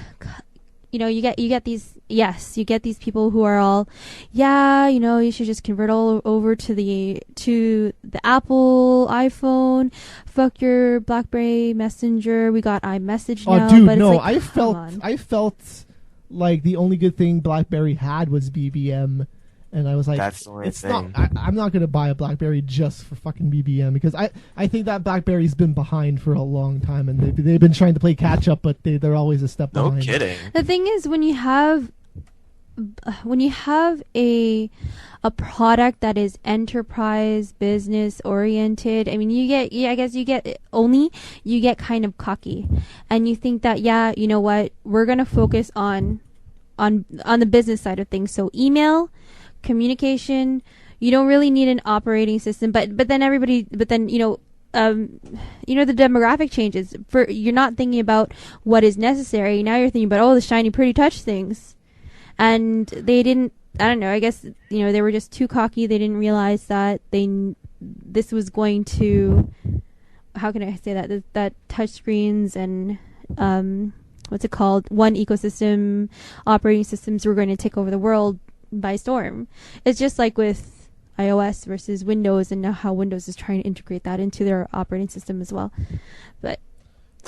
you get these people who are all, you should just convert all over to the Apple iPhone. Fuck your BlackBerry Messenger. We got iMessage now. Oh, dude, but no, it's like, I felt like the only good thing BlackBerry had was BBM. And I was like, that's the only thing. I'm not going to buy a BlackBerry just for fucking BBM, because I think that BlackBerry's been behind for a long time, and they've been trying to play catch up, but they're always a step behind. No kidding. The thing is, when you have a product that is enterprise business oriented, I mean, you get kind of cocky, and you think that, you know what, we're going to focus on the business side of things. So email, communication, you don't really need an operating system, but then the demographic changes. You're not thinking about what is necessary. Now you're thinking about, the shiny pretty touch things. And they didn't, I don't know, I guess, they were just too cocky. They didn't realize that this was going to, how can I say that touch screens and what's it called, one ecosystem, operating systems were going to take over the world by storm. It's just like with iOS versus Windows, and now how Windows is trying to integrate that into their operating system as well. But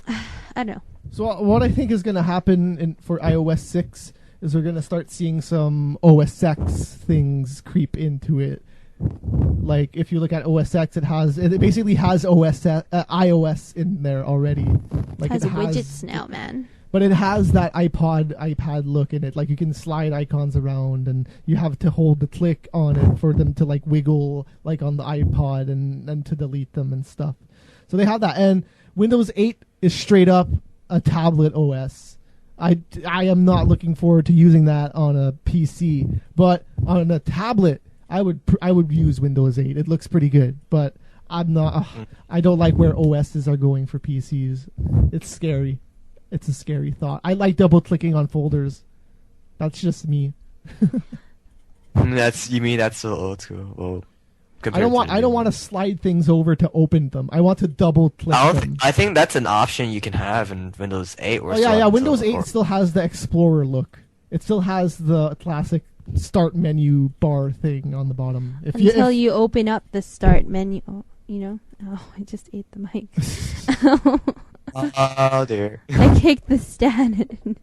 I don't know. So what I think is going to happen for iOS 6 is we're going to start seeing some OS X things creep into it. Like if you look at OS X, it basically has iOS in there already. Like has it has widgets now, man. But it has that iPad look in it. Like you can slide icons around, and you have to hold the click on it for them to like wiggle, like on the iPod, and to delete them and stuff. So they have that. And Windows 8 is straight up a tablet OS. I am not looking forward to using that on a PC, but on a tablet, I would use Windows 8. It looks pretty good, but I'm not. I don't like where OSs are going for PCs. It's scary. It's a scary thought. I like double clicking on folders. That's just me. That's so old school. Well, I don't want to slide things over to open them. I want to double click them. I think that's an option you can have in Windows 8. Or Windows 8 still has the Explorer look. It still has the classic start menu bar thing on the bottom. Until you open up the start menu, you know. Oh, I just ate the mic. Oh dear. I kicked the stand and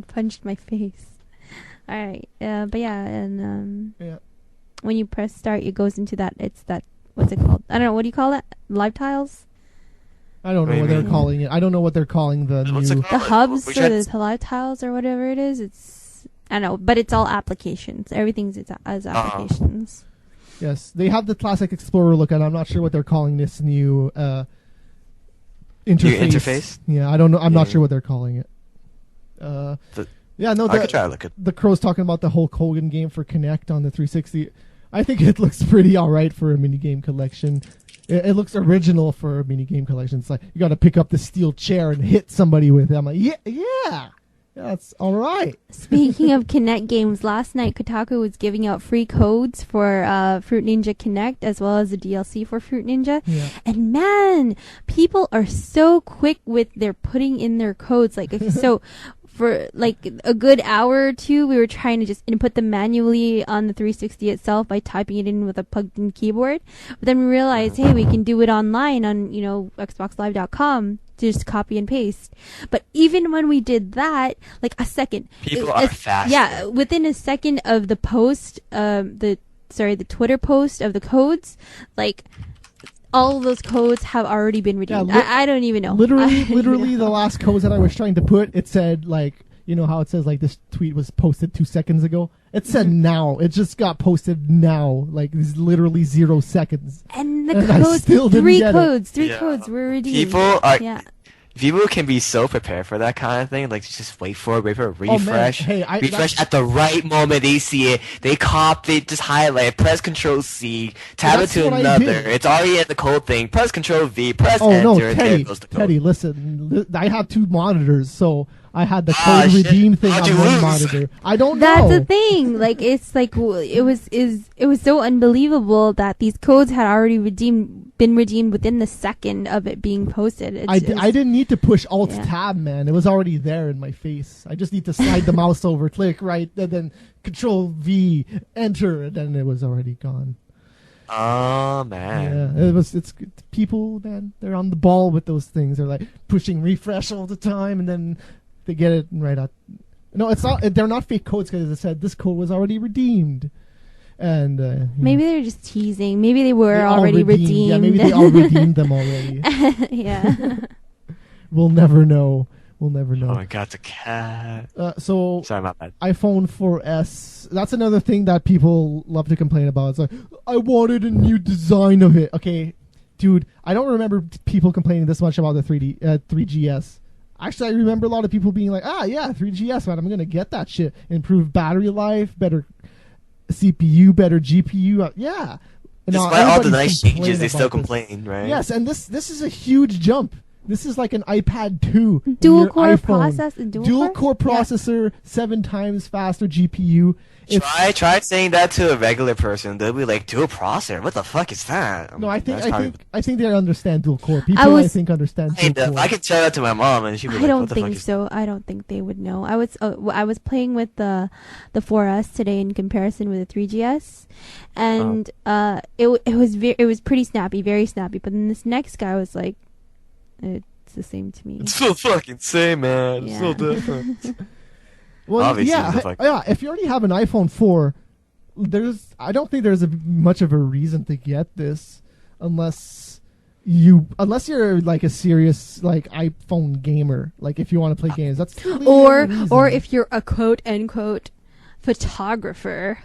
punched my face. All right, but yeah, and when you press start, it goes into that. It's that. What's it called? I don't know. What do you call that? Live tiles? I don't know what they're calling it. I don't know what they're calling the hubs or the live tiles or whatever it is. It's I don't know, but it's all applications. Everything's as applications. Yes, they have the classic Explorer look, and I'm not sure what they're calling this new interface. Yeah, I don't know. I'm not sure what they're calling it. I could try to look at. The Crow's talking about the Hulk Hogan game for Kinect on the 360. I think it looks pretty alright for a minigame collection. It looks original for a minigame collection. It's like you got to pick up the steel chair and hit somebody with it. I'm like, yeah, that's all right. Speaking of Kinect games, last night Kotaku was giving out free codes for Fruit Ninja Kinect as well as the DLC for Fruit Ninja. Yeah. And man, people are so quick with their putting in their codes. Like, so for like a good hour or two, we were trying to just input them manually on the 360 itself by typing it in with a plugged-in keyboard. But then we realized, hey, we can do it online on, XboxLive.com. Just copy and paste. But even when we did that, like a second, people are fast. Yeah, within a second of the post, the Twitter post of the codes, like all of those codes have already been redeemed. Yeah, I don't even know. Literally, the last codes that I was trying to put, it said like, you know how it says like this tweet was posted 2 seconds ago. It said now. It just got posted now. Like it's literally 0 seconds. And the codes, three codes were redeemed. People can be so prepared for that kind of thing. Like just wait for a refresh. Oh, man. Refresh at the right moment. They see it. They copy, just highlight, press Control C, tab it to another. It's already in the code thing. Press Control V, press Enter. No, and there goes the code. Teddy, listen. I have 2 monitors, so I had the code redeem thing on one monitor. I don't know. That's the thing. Like it's like it was so unbelievable that these codes had already been redeemed within the second of it being posted. I didn't need to push Alt Tab, man. It was already there in my face. I just need to slide the mouse over, click right, and then Control V, Enter, and then it was already gone. Oh man. Yeah, it's people, man. They're on the ball with those things. They're like pushing refresh all the time, and then they get it right out. No, it's not. They're not fake codes because it said this code was already redeemed. And maybe they're just teasing. Maybe they were already redeemed. Yeah, maybe they all redeemed them already. Yeah. We'll never know. Oh my God, the cat. Sorry, my bad. iPhone 4S. That's another thing that people love to complain about. It's like, I wanted a new design of it. Okay, dude, I don't remember people complaining this much about the 3GS. Actually, I remember a lot of people being like, 3GS, man, I'm going to get that shit. Improved battery life, better CPU, better GPU. Yeah. Despite all the nice changes, they still complain, right? Yes, and this is a huge jump. This is like an iPad 2. Dual core processor, 7 times faster GPU. Try saying that to a regular person. They'll be like, dual processor? What the fuck is that? No, I think they understand dual core. People I think understand dual core. I could tell that to my mom and she'd be like, what the fuck is that? I don't think they would know. I was playing with the 4S today in comparison with the 3GS, and it was pretty snappy, very snappy. But then this next guy was like, it's the same to me. It's still fucking same, man. It's still different. Well, yeah. If you already have an iPhone 4, I don't think there's much of a reason to get this unless you're like a serious like iPhone gamer. Like if you want to play games, that's the only reason. Or if you're a quote unquote photographer.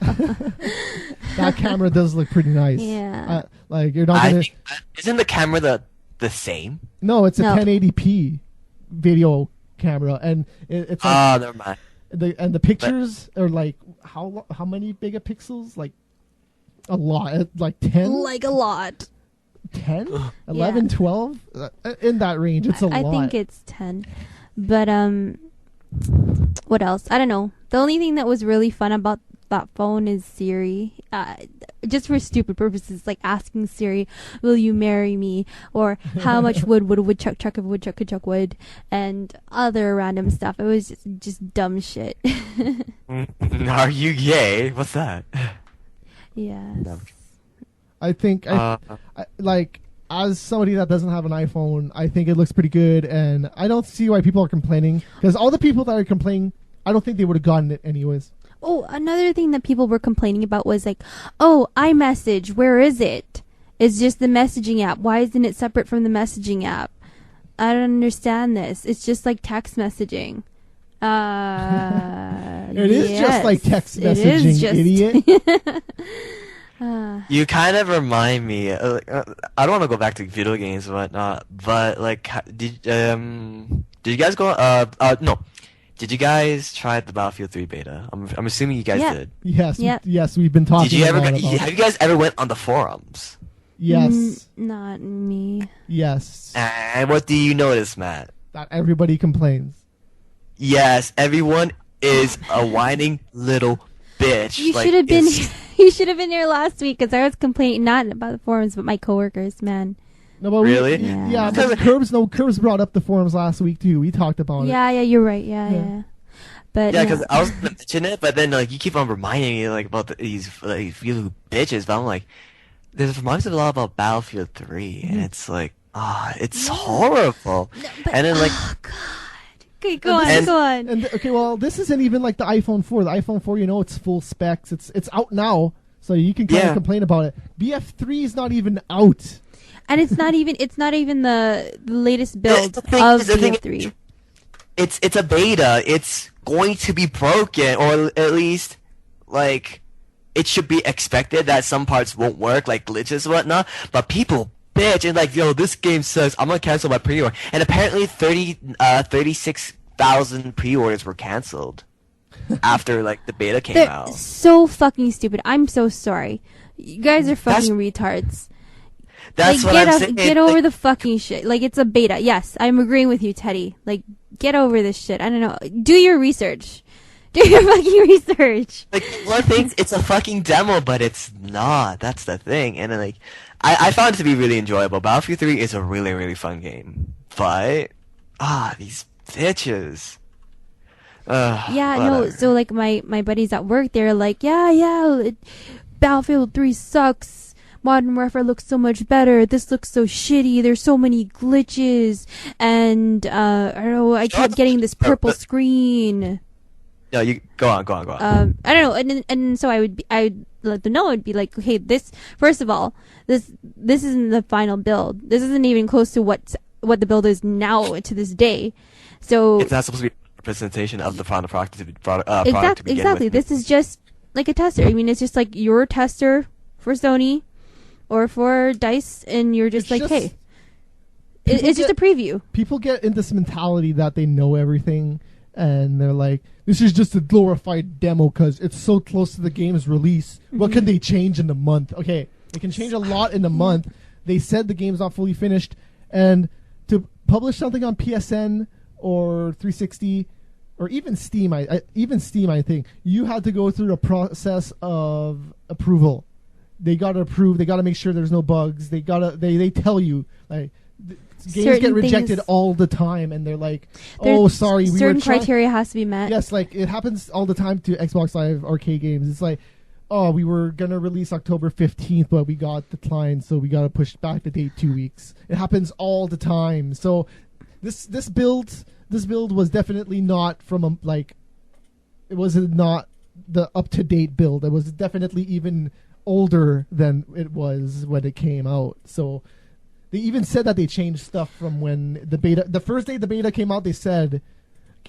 That camera does look pretty nice. Yeah. Like you're not gonna. Isn't the camera the same? No, it's a No. 1080p video camera, and it's like, Never mind. the pictures are like how many megapixels? Like a lot, like 10, Like a lot. 10, 11, 12, in that range. It's a lot. I think it's 10. But what else? I don't know. The only thing that was really fun about that phone is Siri. Just for stupid purposes, like asking Siri, "Will you marry me?" or "How much wood would a woodchuck chuck if a woodchuck could chuck wood?" and other random stuff. It was just dumb shit. Are you gay? What's that? Yeah. No. I think I like as somebody that doesn't have an iPhone, I think it looks pretty good, and I don't see why people are complaining because all the people that are complaining, I don't think they would have gotten it anyways. Oh, another thing that people were complaining about was like, "Oh, iMessage, where is it? It's just the messaging app. Why isn't it separate from the messaging app? I don't understand this. It's just like text messaging." It is just like text messaging, idiot. You kind of remind me. I don't want to go back to video games and whatnot, but like, did you guys go? No. Did you guys try the Battlefield 3 beta? I'm assuming you guys did. Yes, Yep. yes, we've been talking. Did you ever? about it. Have you guys ever went on the forums? Yes. Not me. Yes. And what do you notice, Matt? That everybody complains. Yes, everyone is a whining little bitch. You Like, should have been. it's- You should have been here last week because I was complaining not about the forums but my coworkers. Man. No, but Really? Yeah, but Curbs brought up the forums last week too. We talked about it. Yeah, you're right. Yeah. But Yeah, because I was gonna mention it, but then like you keep on reminding me like about these like few bitches. But I'm like, this reminds me a lot about Battlefield 3, and it's like, it's horrible. but- And then like, oh God. Okay, go on. And okay, well, this isn't even like the iPhone 4. The iPhone 4, it's full specs. It's out now, so you can kind of complain about it. BF3 is not even out. And it's not even the latest build the of thing is, BF3. it's a beta. It's going to be broken, or at least like it should be expected that some parts won't work, like glitches and whatnot. But people bitch and like, yo, this game sucks. I'm gonna cancel my pre-order. And apparently 36,000 pre-orders were canceled after like the beta came They're out. so fucking stupid. I'm so sorry. You guys are fucking retards. That's like, what I'm saying. Get over the fucking shit. Like, it's a beta. Yes, I'm agreeing with you, Teddy. Like, get over this shit. I don't know. Do your research. Do your fucking research. Like, one thinks it's a fucking demo, but it's not. That's the thing. And then, like, I found it to be really enjoyable. Battlefield 3 is a really, really fun game. But, these bitches. Yeah, whatever. no, so, like, my buddies at work, they're like, Battlefield 3 sucks. Modern Warfare looks so much better. This looks so shitty. There's so many glitches. And, I don't know, I kept getting this purple screen. No, you go on. I don't know, and so I would let them know. I'd be like, okay, first of all, this isn't the final build. This isn't even close to what the build is now to this day. So it's not supposed to be a representation of the final product to begin exactly. with. This is just like a tester. I mean, it's just like your tester for Sony or for DICE, and you're just like, hey, it's just a preview. People get in this mentality that they know everything. And they're like, this is just a glorified demo because it's so close to the game's release. Mm-hmm. What can they change in a month? Okay, they can change a lot in a month. They said the game's not fully finished. And to publish something on PSN or 360 or even Steam, I think, you had to go through a process of approval. They got to approve. They got to make sure there's no bugs. They tell you, like... Games get rejected all the time, and they're like, "Oh, sorry, certain criteria has to be met." Yes, like it happens all the time to Xbox Live Arcade games. It's like, "Oh, we were gonna release October 15th, but we got declined, so we gotta push back the date 2 weeks." It happens all the time. So, this build was definitely not from it was not the up-to-date build. It was definitely even older than it was when it came out. So they even said that they changed stuff from when the first day the beta came out. They said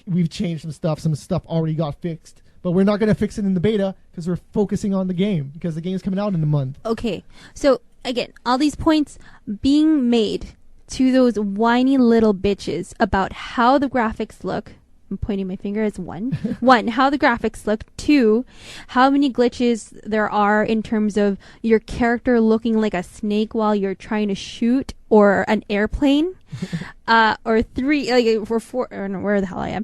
we've changed some stuff already got fixed, but we're not going to fix it in the beta because we're focusing on the game because the game's coming out in a month. Okay, so again, all these points being made to those whiny little bitches about how the graphics look. I'm pointing my finger as one. One, how the graphics look. Two, how many glitches there are in terms of your character looking like a snake while you're trying to shoot, or an airplane. Or three, like, or four, I don't know where the hell I am.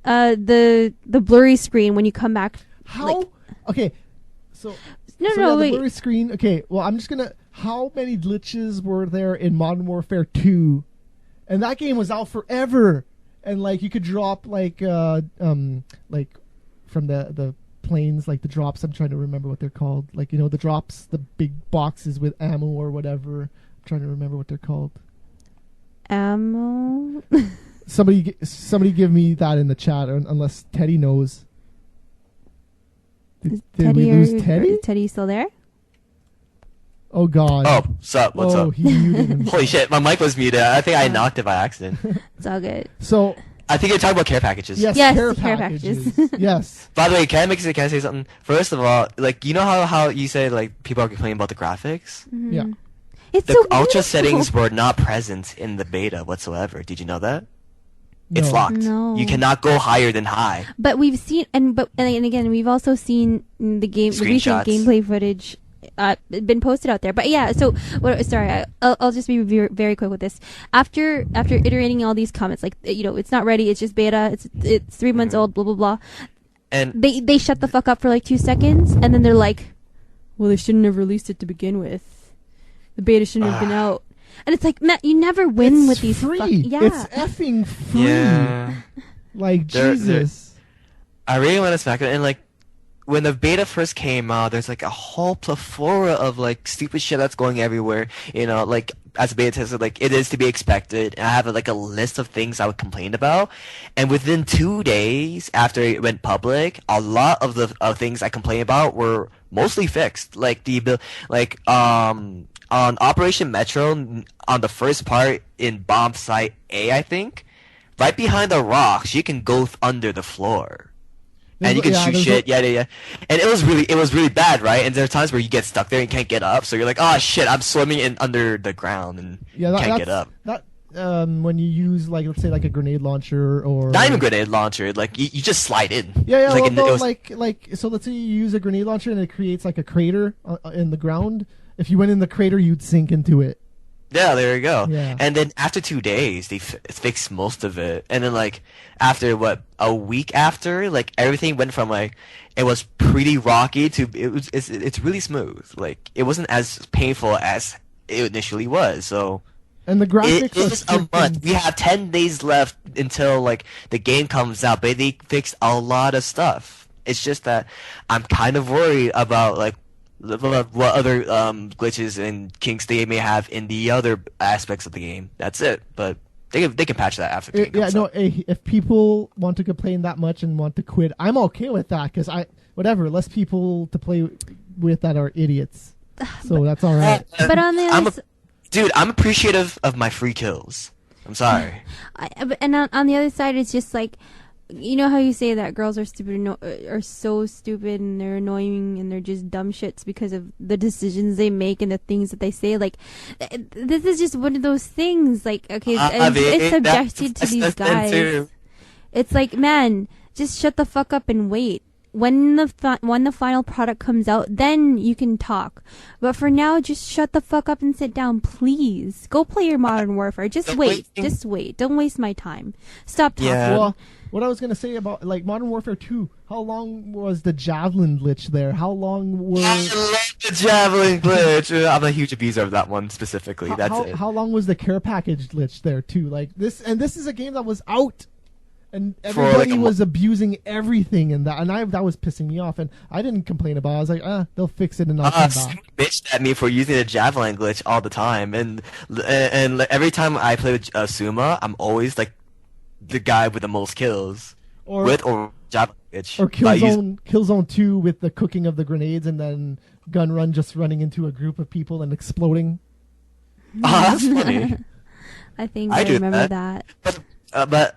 The blurry screen when you come back. How? Like, okay, so no, the wait. blurry screen. Okay, well, I'm just gonna. How many glitches were there in Modern Warfare 2? And that game was out forever. And like you could drop like from the planes, like the drops. I'm trying to remember what they're called. Like, you know, the drops, the big boxes with ammo or whatever. I'm trying to remember what they're called. Ammo. Somebody give me that in the chat, unless Teddy knows. Did we lose Teddy? Is Teddy still there? Oh God. Oh, sup? What's up? He muted himself. Holy shit, my mic was muted. I think I knocked it by accident. It's all good. So I think you're talking about care packages. yes, Yes, care care packages. packages. Yes. By the way, can I say something? First of all, like, you know how you say like people are complaining about the graphics? Mhm. Yeah. It's The so ultra beautiful. settings were not present in the beta whatsoever. Did you know that? It's No. locked. No. You cannot go higher than high. But we've seen, and again, we've also seen the recent Screenshots. gameplay footage been posted out there. But yeah, so sorry, I'll just be very quick with this. After iterating all these comments, like, you know, it's not ready, it's just beta, it's 3 months old, blah blah blah. And They shut the fuck up for like 2 seconds, and then they're like, well, they shouldn't have released it to begin with. The beta shouldn't have been out. And it's like, Matt, you never win It's with these. free. Yeah. It's effing free. yeah, Like They're- Jesus. I really want to smack it. And like, when the beta first came out, there's like a whole plethora of like stupid shit that's going everywhere. You know, like, as a beta tester, like, it is to be expected. And I have like a list of things I would complain about. And within 2 days after it went public, a lot of the things I complained about were mostly fixed. Like on Operation Metro, on the first part in Bomb Site A, I think, right behind the rocks, you can go under the floor. And you can shoot shit, yeah. And it was really bad, right? And there are times where you get stuck there and can't get up, so you're like, oh shit, I'm swimming in under the ground and can't get up. That when you use, like, let's say like a grenade launcher or Not even grenade launcher, like you just slide in. Yeah, Like, well, it was- like so let's say you use a grenade launcher and it creates like a crater in the ground. If you went in the crater, you'd sink into it. Yeah, there you go. Yeah. And then after 2 days, they fixed most of it. And then like after a week after, like everything went from like it was pretty rocky to it's really smooth. Like it wasn't as painful as it initially was. So And the graphics it is a month. We have 10 days left until like the game comes out, but they fixed a lot of stuff. It's just that I'm kind of worried about like what other glitches and kinks they may have in the other aspects of the game. That's it. But they can patch that after the game comes out. If people want to complain that much and want to quit, I'm okay with that because less people to play with that are idiots. So that's all right. But on the other Dude, I'm appreciative of my free kills. I'm sorry. and on the other side, it's just like, you know how you say that girls are stupid, are so stupid, and they're annoying, and they're just dumb shits because of the decisions they make and the things that they say. Like, this is just one of those things. Like, okay, it's subjected to these guys. It's like, man, just shut the fuck up and wait. When the final product comes out, then you can talk. But for now, just shut the fuck up and sit down, please. Go play your Modern Warfare. Just wait. Just wait. Don't waste my time. Stop talking. Yeah. Well, what I was gonna say about like Modern Warfare 2, how long was the javelin glitch there? How long were I love the javelin glitch. I'm a huge abuser of that one specifically. how long was the care package glitch there too? Like this is a game that was out. And everybody was abusing everything, and that was pissing me off, and I didn't complain about it. I was like, they'll fix it and I'll come back. Bitched at me for using the javelin glitch all the time, and every time I play with Suma, I'm always like the guy with the most kills, with or Java language. Or But I use- Killzone 2 with the cooking of the grenades and then Gun Run just running into a group of people and exploding. Oh, that's funny. I think I I do remember that. that.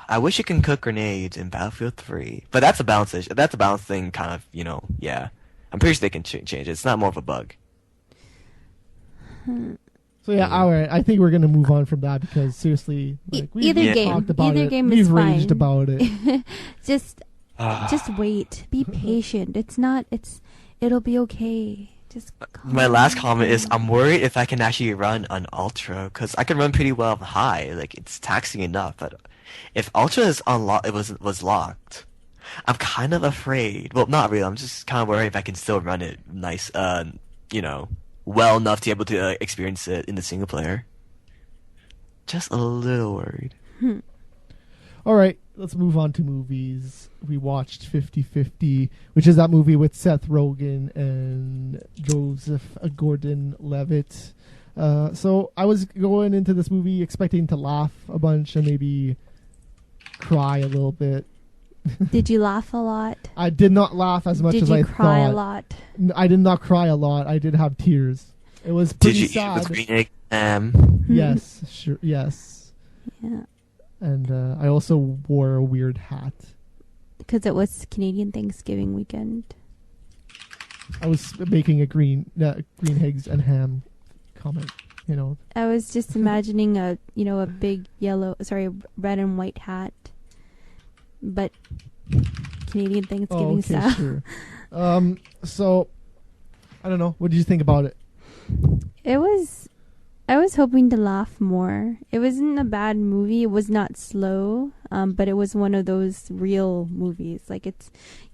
I wish you can cook grenades in Battlefield 3. But that's a balance issue. That's a balance thing, kind of. Yeah. I'm pretty sure they can change it. It's not more of a bug. So yeah, all right. I think we're gonna move on from that because seriously, like we've Either game. talked about Either it. game We've is raged fine. about it. Just wait. Be patient. It'll be okay. Just My last comment is I'm worried if I can actually run on Ultra because I can run pretty well on high. Like it's taxing enough, but if Ultra is unlocked, it was locked. I'm kind of afraid. Well, not really. I'm just kind of worried if I can still run it nice. Well enough to be able to experience it in the single player. Just a little worried. All right, let's move on to movies. We watched 50-50, which is that movie with Seth Rogen and Joseph Gordon-Levitt. So I was going into this movie expecting to laugh a bunch and maybe cry a little bit. Did you laugh a lot? I did not laugh as much as I Did you cry thought. a lot? I did not cry a lot. I did have tears. It was Did pretty you sad. eat with green egg? Yes, sure. Yes. Yeah. And I also wore a weird hat. Because it was Canadian Thanksgiving weekend. I was making a green eggs and ham comment. I was just imagining a big red and white hat, but Canadian Thanksgiving style. Sure. So I don't know. What did you think about it? I was hoping to laugh more. It wasn't a bad movie. It was not slow, but it was one of those real movies. Like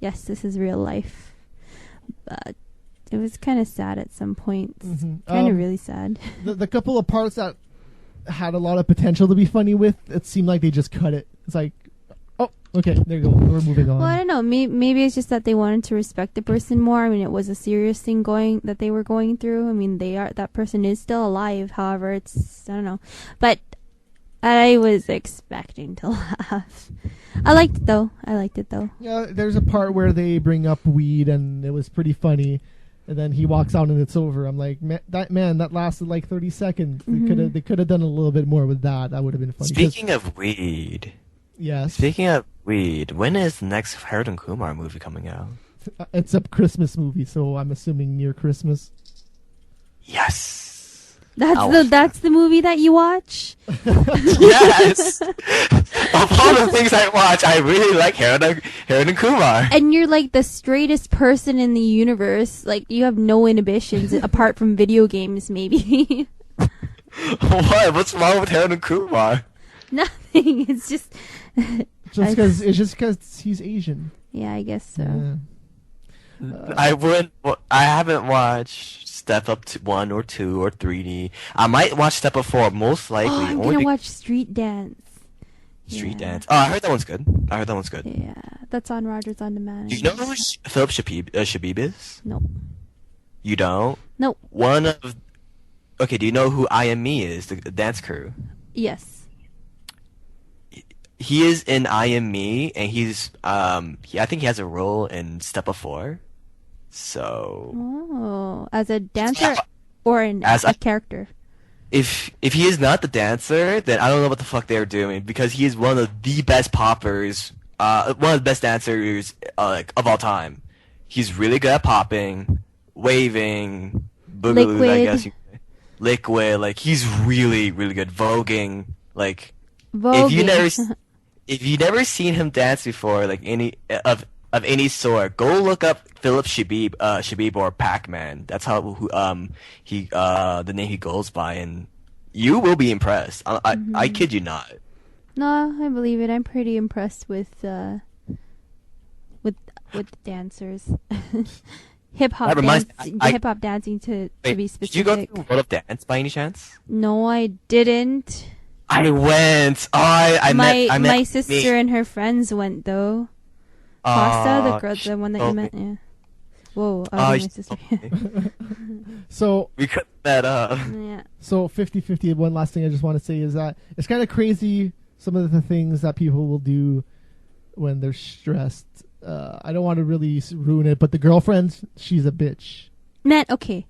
this is real life. But it was kind of sad at some points. Mm-hmm. Kind of really sad. The couple of parts that had a lot of potential to be funny with, it seemed like they just cut it. It's like, oh, okay, there you go. We're moving on. Well, I don't know. Maybe it's just that they wanted to respect the person more. I mean, it was a serious thing that they were going through. I mean, that person is still alive. However, I don't know. But I was expecting to laugh. I liked it though. Yeah, there's a part where they bring up weed, and it was pretty funny. And then he walks out, and it's over. I'm like, that lasted like 30 seconds. Mm-hmm. They could have done a little bit more with that. That would have been funny. Speaking of weed. Yes. Speaking of weed, when is the next Harold and Kumar movie coming out? It's a Christmas movie, so I'm assuming near Christmas. Yes. That's the movie that you watch? Yes. Of all the things I watch, I really like Harold and Kumar. And you're like the straightest person in the universe. Like you have no inhibitions apart from video games, maybe. What? What's wrong with Harold and Kumar? Nothing. It's just. It's just because he's Asian. Yeah, I guess so. Yeah. I haven't watched Step Up to 1 or 2 or 3D. I might watch Step Up 4, most likely. Oh, I'm gonna watch Street Dance. Street Dance. Oh, I heard that one's good. Yeah, that's on Rogers On Demand. Do you know who Philip Shabib is? No. You don't? No. Okay, do you know who I Am Me is, the dance crew? Yes. He is in I Am Me, and he's I think he has a role in Step Up 4. So. Oh, as a dancer or as a character. If he is not the dancer, then I don't know what the fuck they're doing, because he is one of the best poppers, one of the best dancers of all time. He's really good at popping, waving, boogaloo, Liquid. I guess. Liquid, like he's really really good. Voguing, like Voguing. if you never seen him dance before, like any of any sort, go look up Philip Shabib or Pac-Man. That's how the name he goes by, and you will be impressed. I kid you not. No, I believe it. I'm pretty impressed with dancers. Hip hop dancing to be specific. Did you go to World of Dance by any chance? No, I didn't. I went. I met my sister and her friends went though. Costa, the one that you met. Yeah. Whoa, my sister. So we cut that up. Yeah. So 50-50. One last thing I just want to say is that it's kind of crazy some of the things that people will do when they're stressed. I don't want to really ruin it, but the girlfriend, she's a bitch. Man, okay.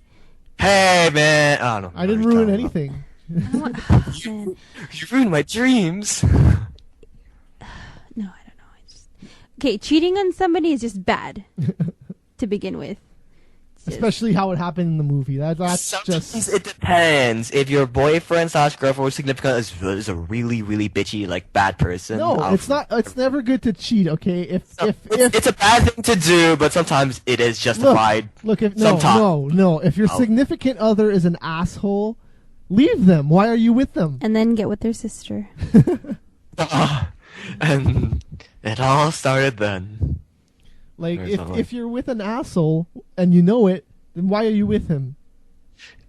Hey, man. I don't know. I didn't ruin anything. Man. You ruined my dreams. No, I don't know. Okay, cheating on somebody is just bad to begin with. Especially how it happened in the movie. That's Sometimes just... it depends. If your boyfriend / girlfriend or significant is a really, really bitchy, like, bad person. No, it's not. It's never good to cheat. Okay, if it's a bad thing to do, but sometimes it is justified. Look, if no. If your significant other is an asshole, leave them. Why are you with them? And then get with their sister. And it all started then. Like, if you're with an asshole and you know it, then why are you with him?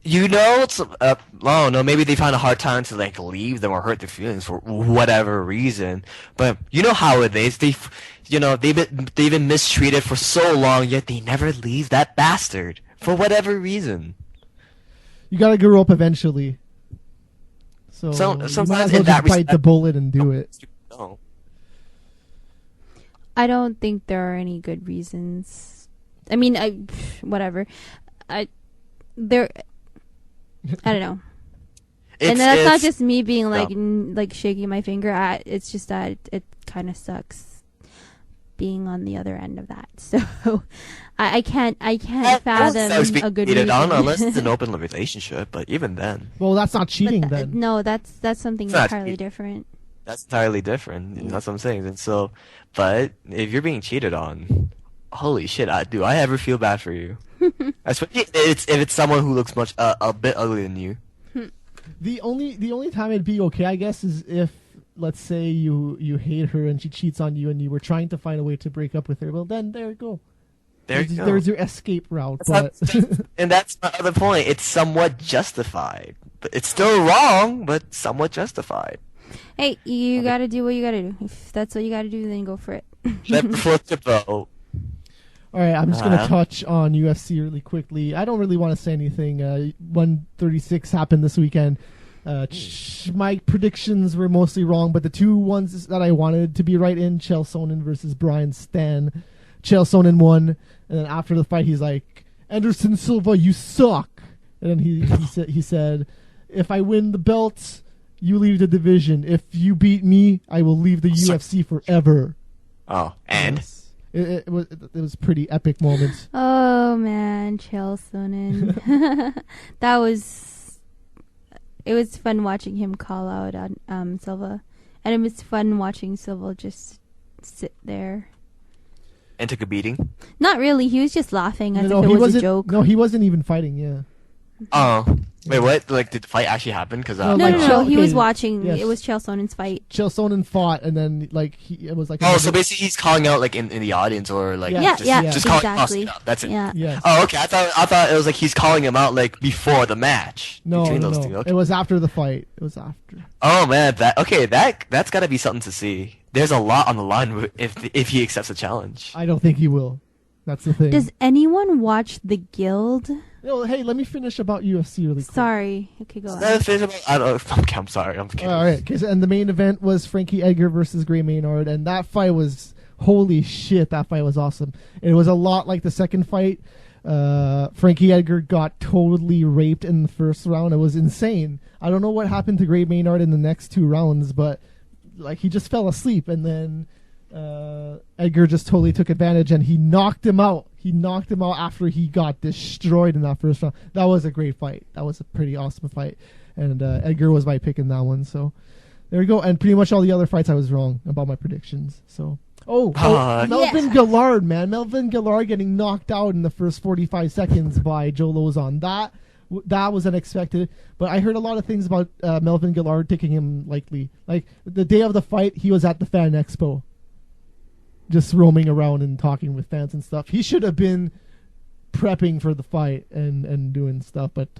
You know, it's, I don't know, maybe they find a hard time to, like, leave them or hurt their feelings for whatever reason. But you know how it is. They've been mistreated for so long, yet they never leave that bastard for whatever reason. You gotta grow up eventually. So you might sometimes as well in that just bite the bullet and do it. No. I don't think there are any good reasons. I mean, whatever. I don't know. And that's not just me being like shaking my finger at. It's just that it kind of sucks being on the other end of that. So I can't fathom a good reason. Unless it's an open relationship, but even then. Well, that's not cheating then. No, that's something entirely different. That's entirely different. That's what I'm saying. And so, but if you're being cheated on, holy shit, do I ever feel bad for you? Especially if it's someone who looks much a bit uglier than you. The only time it'd be okay, I guess, is if, let's say you hate her and she cheats on you and you were trying to find a way to break up with her. Well, then there you go. There's your escape route. And that's my other point. It's somewhat justified. But it's still wrong, but somewhat justified. Hey, you gotta do what you gotta do. If that's what you gotta do, then go for it. Never float your boat. All right, I'm just going to touch on UFC really quickly. I don't really want to say anything. 136 happened this weekend. My predictions were mostly wrong, but the two ones that I wanted to be right in, Chael Sonnen versus Brian Stan. Chael Sonnen won, and then after the fight, he's like, Anderson Silva, you suck. And then he said, if I win the belt, you leave the division. If you beat me, I will leave the UFC forever. Oh, and? Yes. It was a pretty epic moment. Oh man, Chael Sonnen. It was fun watching him call out on Silva, and it was fun watching Silva just sit there. And took a beating? Not really. He was just laughing as if it was a joke. No, he wasn't even fighting. Yeah. Oh. Wait, what? Like, did the fight actually happen? Cause, No. He was watching. Yes. It was Chael Sonnen's fight. Chael Sonnen fought, and then it was like. Oh, so basically he's calling out like in the audience, or like just calling exactly. out. That's it. Yeah. Yes. Oh, okay. I thought it was like he's calling him out like before the match. No, between those two. Okay. It was after the fight. It was after. Oh man, that's gotta be something to see. There's a lot on the line if he accepts the challenge. I don't think he will. That's the thing. Does anyone watch The Guild? No, hey, let me finish about UFC really quick. Sorry. Okay, go on. I'm sorry. I'm kidding. All right. And the main event was Frankie Edgar versus Gray Maynard, and that fight was, holy shit, that fight was awesome. It was a lot like the second fight. Frankie Edgar got totally raped in the first round. It was insane. I don't know what happened to Gray Maynard in the next two rounds, but like he just fell asleep, and then Edgar just totally took advantage, and he knocked him out. He knocked him out after he got destroyed in that first round. That was a great fight. That was a pretty awesome fight. And Edgar was my pick in that one. So there we go. And pretty much all the other fights I was wrong about my predictions. So Melvin Gillard, man. Melvin Gillard getting knocked out in the first 45 seconds by Joe Lozon. That was unexpected. But I heard a lot of things about Melvin Gillard taking him lightly. Like the day of the fight, he was at the Fan Expo, just roaming around and talking with fans and stuff. He should have been prepping for the fight and doing stuff. But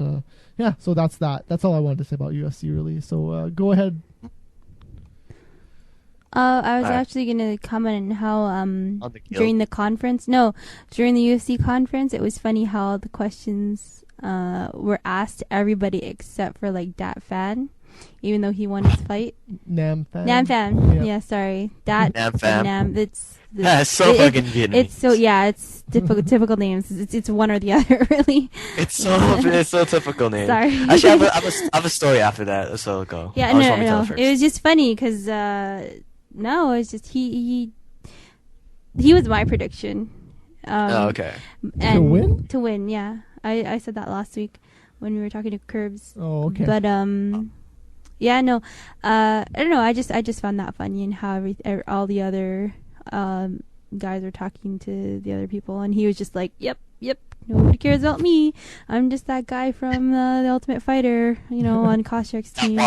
yeah, so that's that. That's all I wanted to say about UFC, really. So go ahead. I was actually going to comment on how during the conference, during the UFC conference, it was funny how the questions were asked to everybody except for like Dat Fan. even though he won his fight. Nam Fam. Nam Fam. Yeah. Yeah, sorry. That Nam Fam. Nam. It's so fucking Vietnamese. It's so it's typical names. It's one or the other, really. It's so typical name. Sorry. Actually, I have a story after that, so go. Yeah, I just want me to tell no. it first. It was just funny because no, it's just he was my prediction. Okay. And To win? To win, yeah. I said that last week when we were talking to Curbs. Oh, okay. But yeah, no. I don't know. I just found that funny and how all the other guys were talking to the other people, and he was just like, "Yep, nobody cares about me. I'm just that guy from the Ultimate Fighter, on Koshrek's team."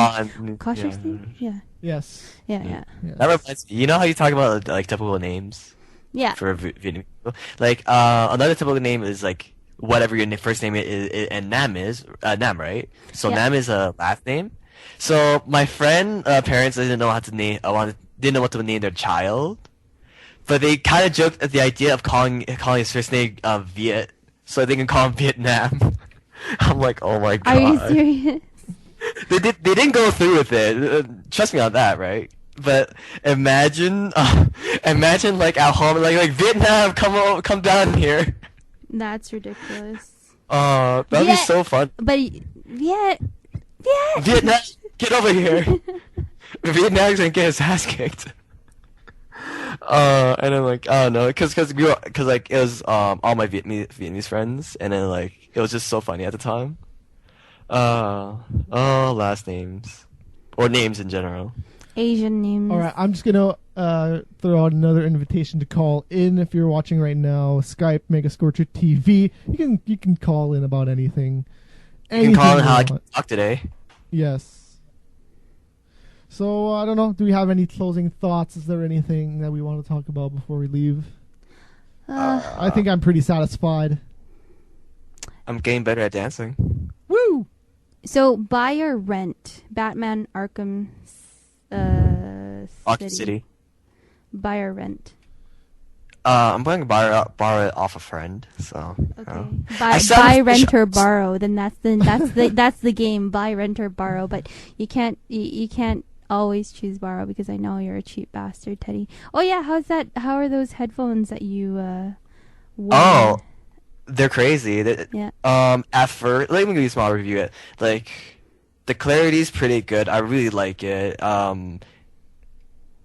Koshrek's team? Yeah. Yes. Yeah. Yes. That reminds me. You know how you talk about like typical names Yeah. for Vietnamese people? Like another typical name is like whatever your first name is, and Nam is Nam, right? So Yeah. Nam is a last name. So my friend parents didn't know how to name. Didn't know what to name their child, but they kind of joked at the idea of calling his first name Viet, so they can call him Vietnam. I'm like, oh my god. Are you serious? They didn't go through with it. Trust me on that, right? But imagine like at home, like Vietnam, come down here. That's ridiculous. That'd be so fun. But yeah. Vietnam, get over here. Vietnam's gonna get his ass kicked. And then like I don't know, cause like it was all my Vietnamese friends, and then like it was just so funny at the time. Last names or names in general. Asian names. All right, I'm just gonna throw out another invitation to call in. If you're watching right now, Skype Mega Scorcher TV. You can call in about anything. You can call in how I want. can talk today. Yes. So I don't know. Do we have any closing thoughts? Is there anything that we want to talk about before we leave? I think I'm pretty satisfied. I'm getting better at dancing. Woo! So buy or rent Batman Arkham City. Buy or rent. I'm going to borrow it off a friend. So. Okay. I Buy, rent, or borrow. Then that's the game. Buy, rent, or borrow. But you can't always choose borrow because I know you're a cheap bastard, Teddy. Oh yeah, how's that? How are those headphones that you won? Oh, they're crazy. Yeah. At first, let me give you a small review. Like, the clarity's pretty good. I really like it.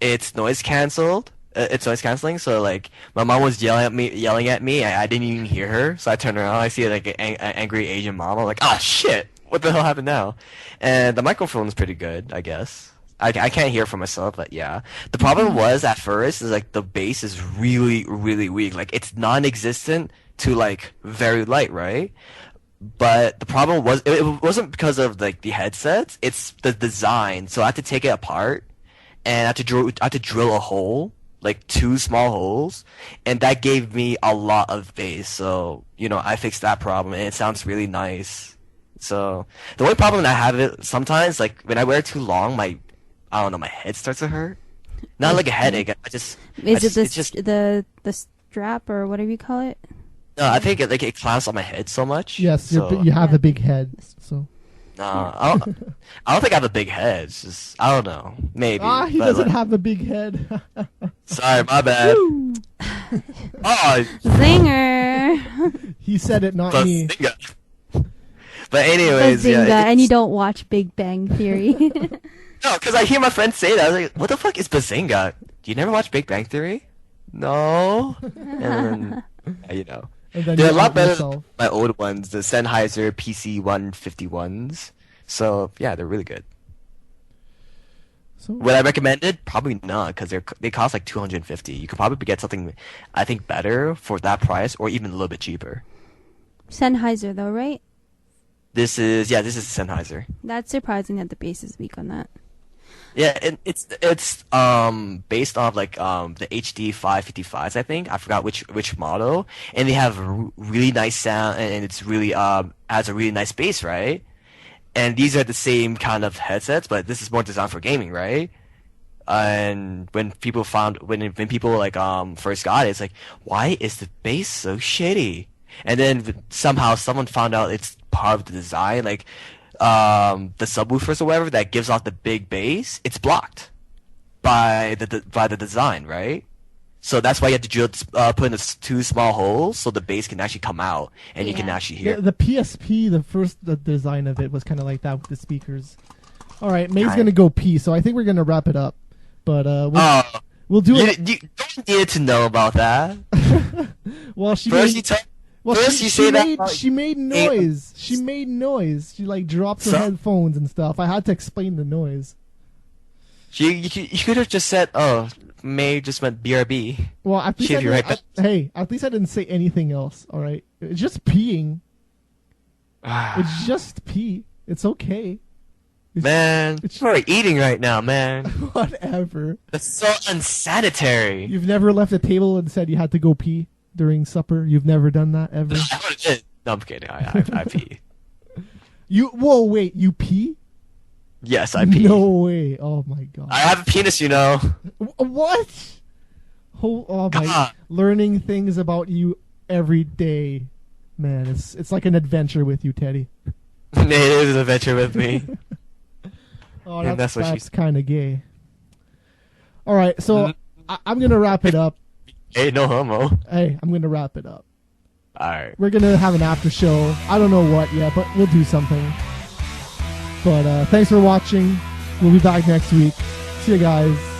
It's noise canceled. It's noise canceling. So like, my mom was yelling at me. I didn't even hear her. So I turned around. I see like an angry Asian mom. I'm like, ah, shit. What the hell happened now? And the microphone's pretty good, I guess. I can't hear for myself, but yeah. The problem was at first is like the bass is really, really weak. Like it's non-existent to like very light, right? But the problem was it wasn't because of like the headsets. It's the design. So I had to take it apart and I had to drill a hole, like 2 small holes, and that gave me a lot of bass. So I fixed that problem, and it sounds really nice. So the only problem I have it sometimes, like when I wear it too long, my head starts to hurt. Not like a headache. It's just the strap or whatever you call it? No, I think it clamps on my head so much. Yes, so. you have a big head, so. No, I don't think I have a big head. It's just I don't know, maybe. He doesn't have a big head. Sorry, my bad. Oh, Zinger. He said it, not me. Bazinga. But anyways, Bazinga, yeah. and you don't watch Big Bang Theory. No, because I hear my friends say that. I was like, "What the fuck is Bazinga? Do you never watch Big Bang Theory?" No. And then, And then they're a you lot out better yourself. than my old ones, the Sennheiser PC151s. So yeah, they're really good. So, Would I recommend it? Probably not, because they cost like $250. You could probably get something, I think, better for that price, or even a little bit cheaper. Sennheiser, though, right? This is Sennheiser. That's surprising that the bass is weak on that. Yeah, it's based off like the HD 555s, I think. I forgot which model, and they have really nice sound, and it's really has a really nice bass, right? And these are the same kind of headsets, but this is more designed for gaming, right? And when people like first got it, it's like, why is the bass so shitty? And then somehow someone found out it's part of the design. Like the subwoofers or whatever that gives off the big bass, it's blocked by the design, right? So that's why you have to put in the two small holes so the bass can actually come out and you can actually hear. The PSP, the design of it was kind of like that with the speakers. All right, May's gonna go pee, so I think we're gonna wrap it up. But we'll do it. You don't need to know about that. Well, she First made, you say that she made noise. She made noise. She like dropped her headphones and stuff. I had to explain the noise. You could have just said, "Oh, May just meant BRB." Well, at least at least I didn't say anything else. All right, it's just peeing. It's just pee. It's okay. Man, you're eating right now, man. Whatever. That's so unsanitary. You've never left a table and said you had to go pee during supper? You've never done that ever? No, I'm kidding. I pee. Wait, you pee? Yes, I pee. No way. Oh my god. I have a penis, you know. What? Oh my. Learning things about you every day. Man, it's like an adventure with you, Teddy. It is an adventure with me. Oh, that's kind of gay. All right, so I'm going to wrap it up. Hey, no homo. Hey, I'm going to wrap it up. All right. We're going to have an after show. I don't know what yet, but we'll do something. But thanks for watching. We'll be back next week. See you guys.